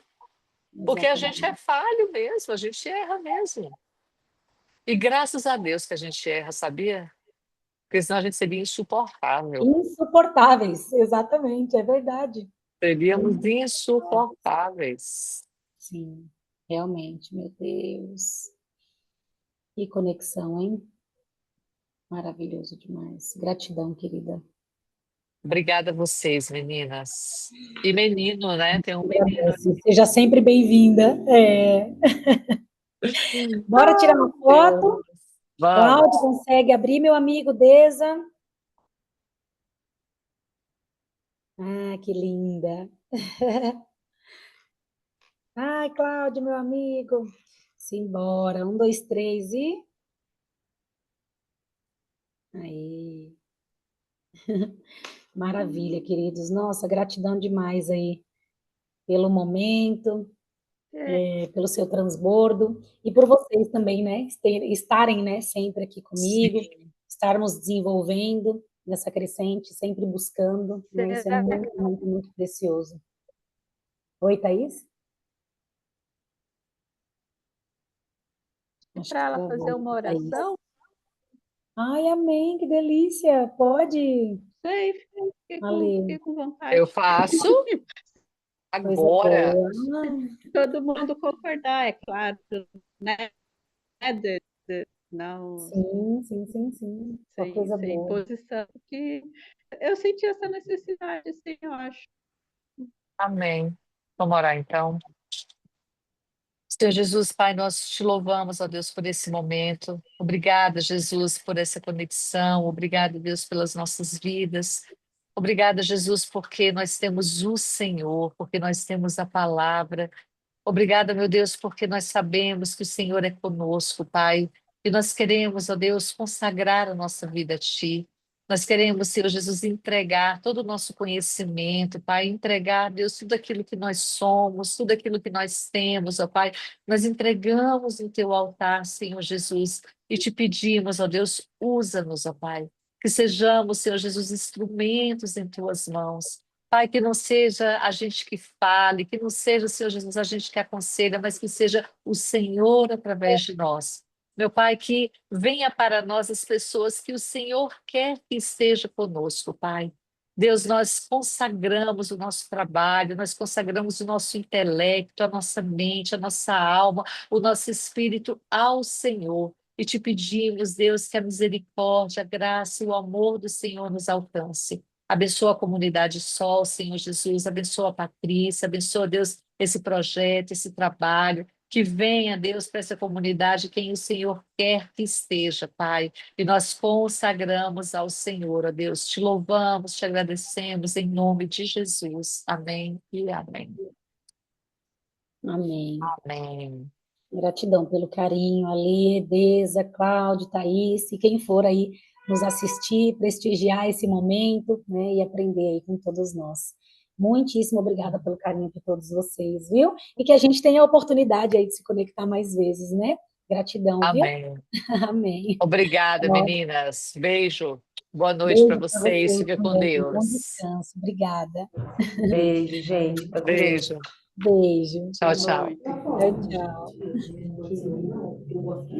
Porque a gente é Exatamente. falho mesmo, a gente erra mesmo. E graças a Deus que a gente erra, sabia? Porque senão a gente seria insuportável. Insuportáveis, exatamente, é verdade. Seríamos Insuportáveis. insuportáveis. Sim, realmente, meu Deus. Que conexão, hein? Maravilhoso demais. Gratidão, querida. Obrigada a vocês, meninas. E menino, né? Tem um menino. Agradece. Seja sempre bem-vinda. Bora tirar Ai, uma Deus. foto? Cláudio, Vamos. consegue abrir, meu amigo Deza? Ah, que linda. Ai, Cláudio, meu amigo. Simbora. Um, dois, três e. Aí. Maravilha, queridos. Nossa, gratidão demais aí pelo momento, É, pelo seu transbordo e por vocês também, né? Estarem, né, sempre aqui comigo, Sim. estarmos desenvolvendo nessa crescente, sempre buscando, né? Isso é será muito, muito, muito precioso. Oi, Thaís? Acho que para ela fazer travou, uma Thaís. oração? Ai, amém, que delícia! Pode, Sei, fiquei Ale, com vontade. Eu faço coisa agora. boa. Ai, Todo mundo concordar, é claro, né? Não sim, sim, sim, sim, só coisa sem boa. imposição, que eu senti essa necessidade, assim, eu acho. Amém. Vamos orar então. Senhor Jesus, Pai, nós te louvamos, ó Deus, por esse momento. Obrigada, Jesus, por essa conexão. Obrigada, Deus, pelas nossas vidas. Obrigada, Jesus, porque nós temos o Senhor, porque nós temos a palavra. Obrigada, meu Deus, porque nós sabemos que o Senhor é conosco, Pai. E nós queremos, ó Deus, consagrar a nossa vida a Ti. Nós queremos, Senhor Jesus, entregar todo o nosso conhecimento, Pai, entregar, Deus, tudo aquilo que nós somos, tudo aquilo que nós temos, ó Pai. Nós entregamos em Teu altar, Senhor Jesus, e te pedimos, ó Deus, usa-nos, ó Pai. Que sejamos, Senhor Jesus, instrumentos em Tuas mãos. Pai, que não seja a gente que fale, que não seja, Senhor Jesus, a gente que aconselha, mas que seja o Senhor através de nós. Meu Pai, que venha para nós as pessoas que o Senhor quer que esteja conosco, Pai. Deus, nós consagramos o nosso trabalho, nós consagramos o nosso intelecto, a nossa mente, a nossa alma, o nosso espírito ao Senhor. E te pedimos, Deus, que a misericórdia, a graça e o amor do Senhor nos alcance. Abençoa a comunidade Sol, Senhor Jesus. Abençoa a Patrícia. Abençoa, Deus, esse projeto, esse trabalho. que venha, Deus, para essa comunidade quem o Senhor quer que esteja, Pai. E nós consagramos ao Senhor, ó Deus. Te louvamos, te agradecemos em nome de Jesus. Amém e amém. Amém. Amém. Gratidão pelo carinho, Alê, Deza, Cláudio, Thaís, e quem for aí nos assistir, prestigiar esse momento, né, e aprender aí com todos nós. Muitíssimo obrigada pelo carinho de todos vocês, viu? E que a gente tenha a oportunidade aí de se conectar mais vezes, né? Gratidão, viu? Amém. Amém. Obrigada, Ó, meninas. Beijo. Boa noite para beijo para vocês. vocês Fica com também. Bom Deus. descanso. Obrigada. Beijo, gente. Fica com Deus. Beijo. Beijo. Tchau, Boa tchau. noite. Tchau, tchau.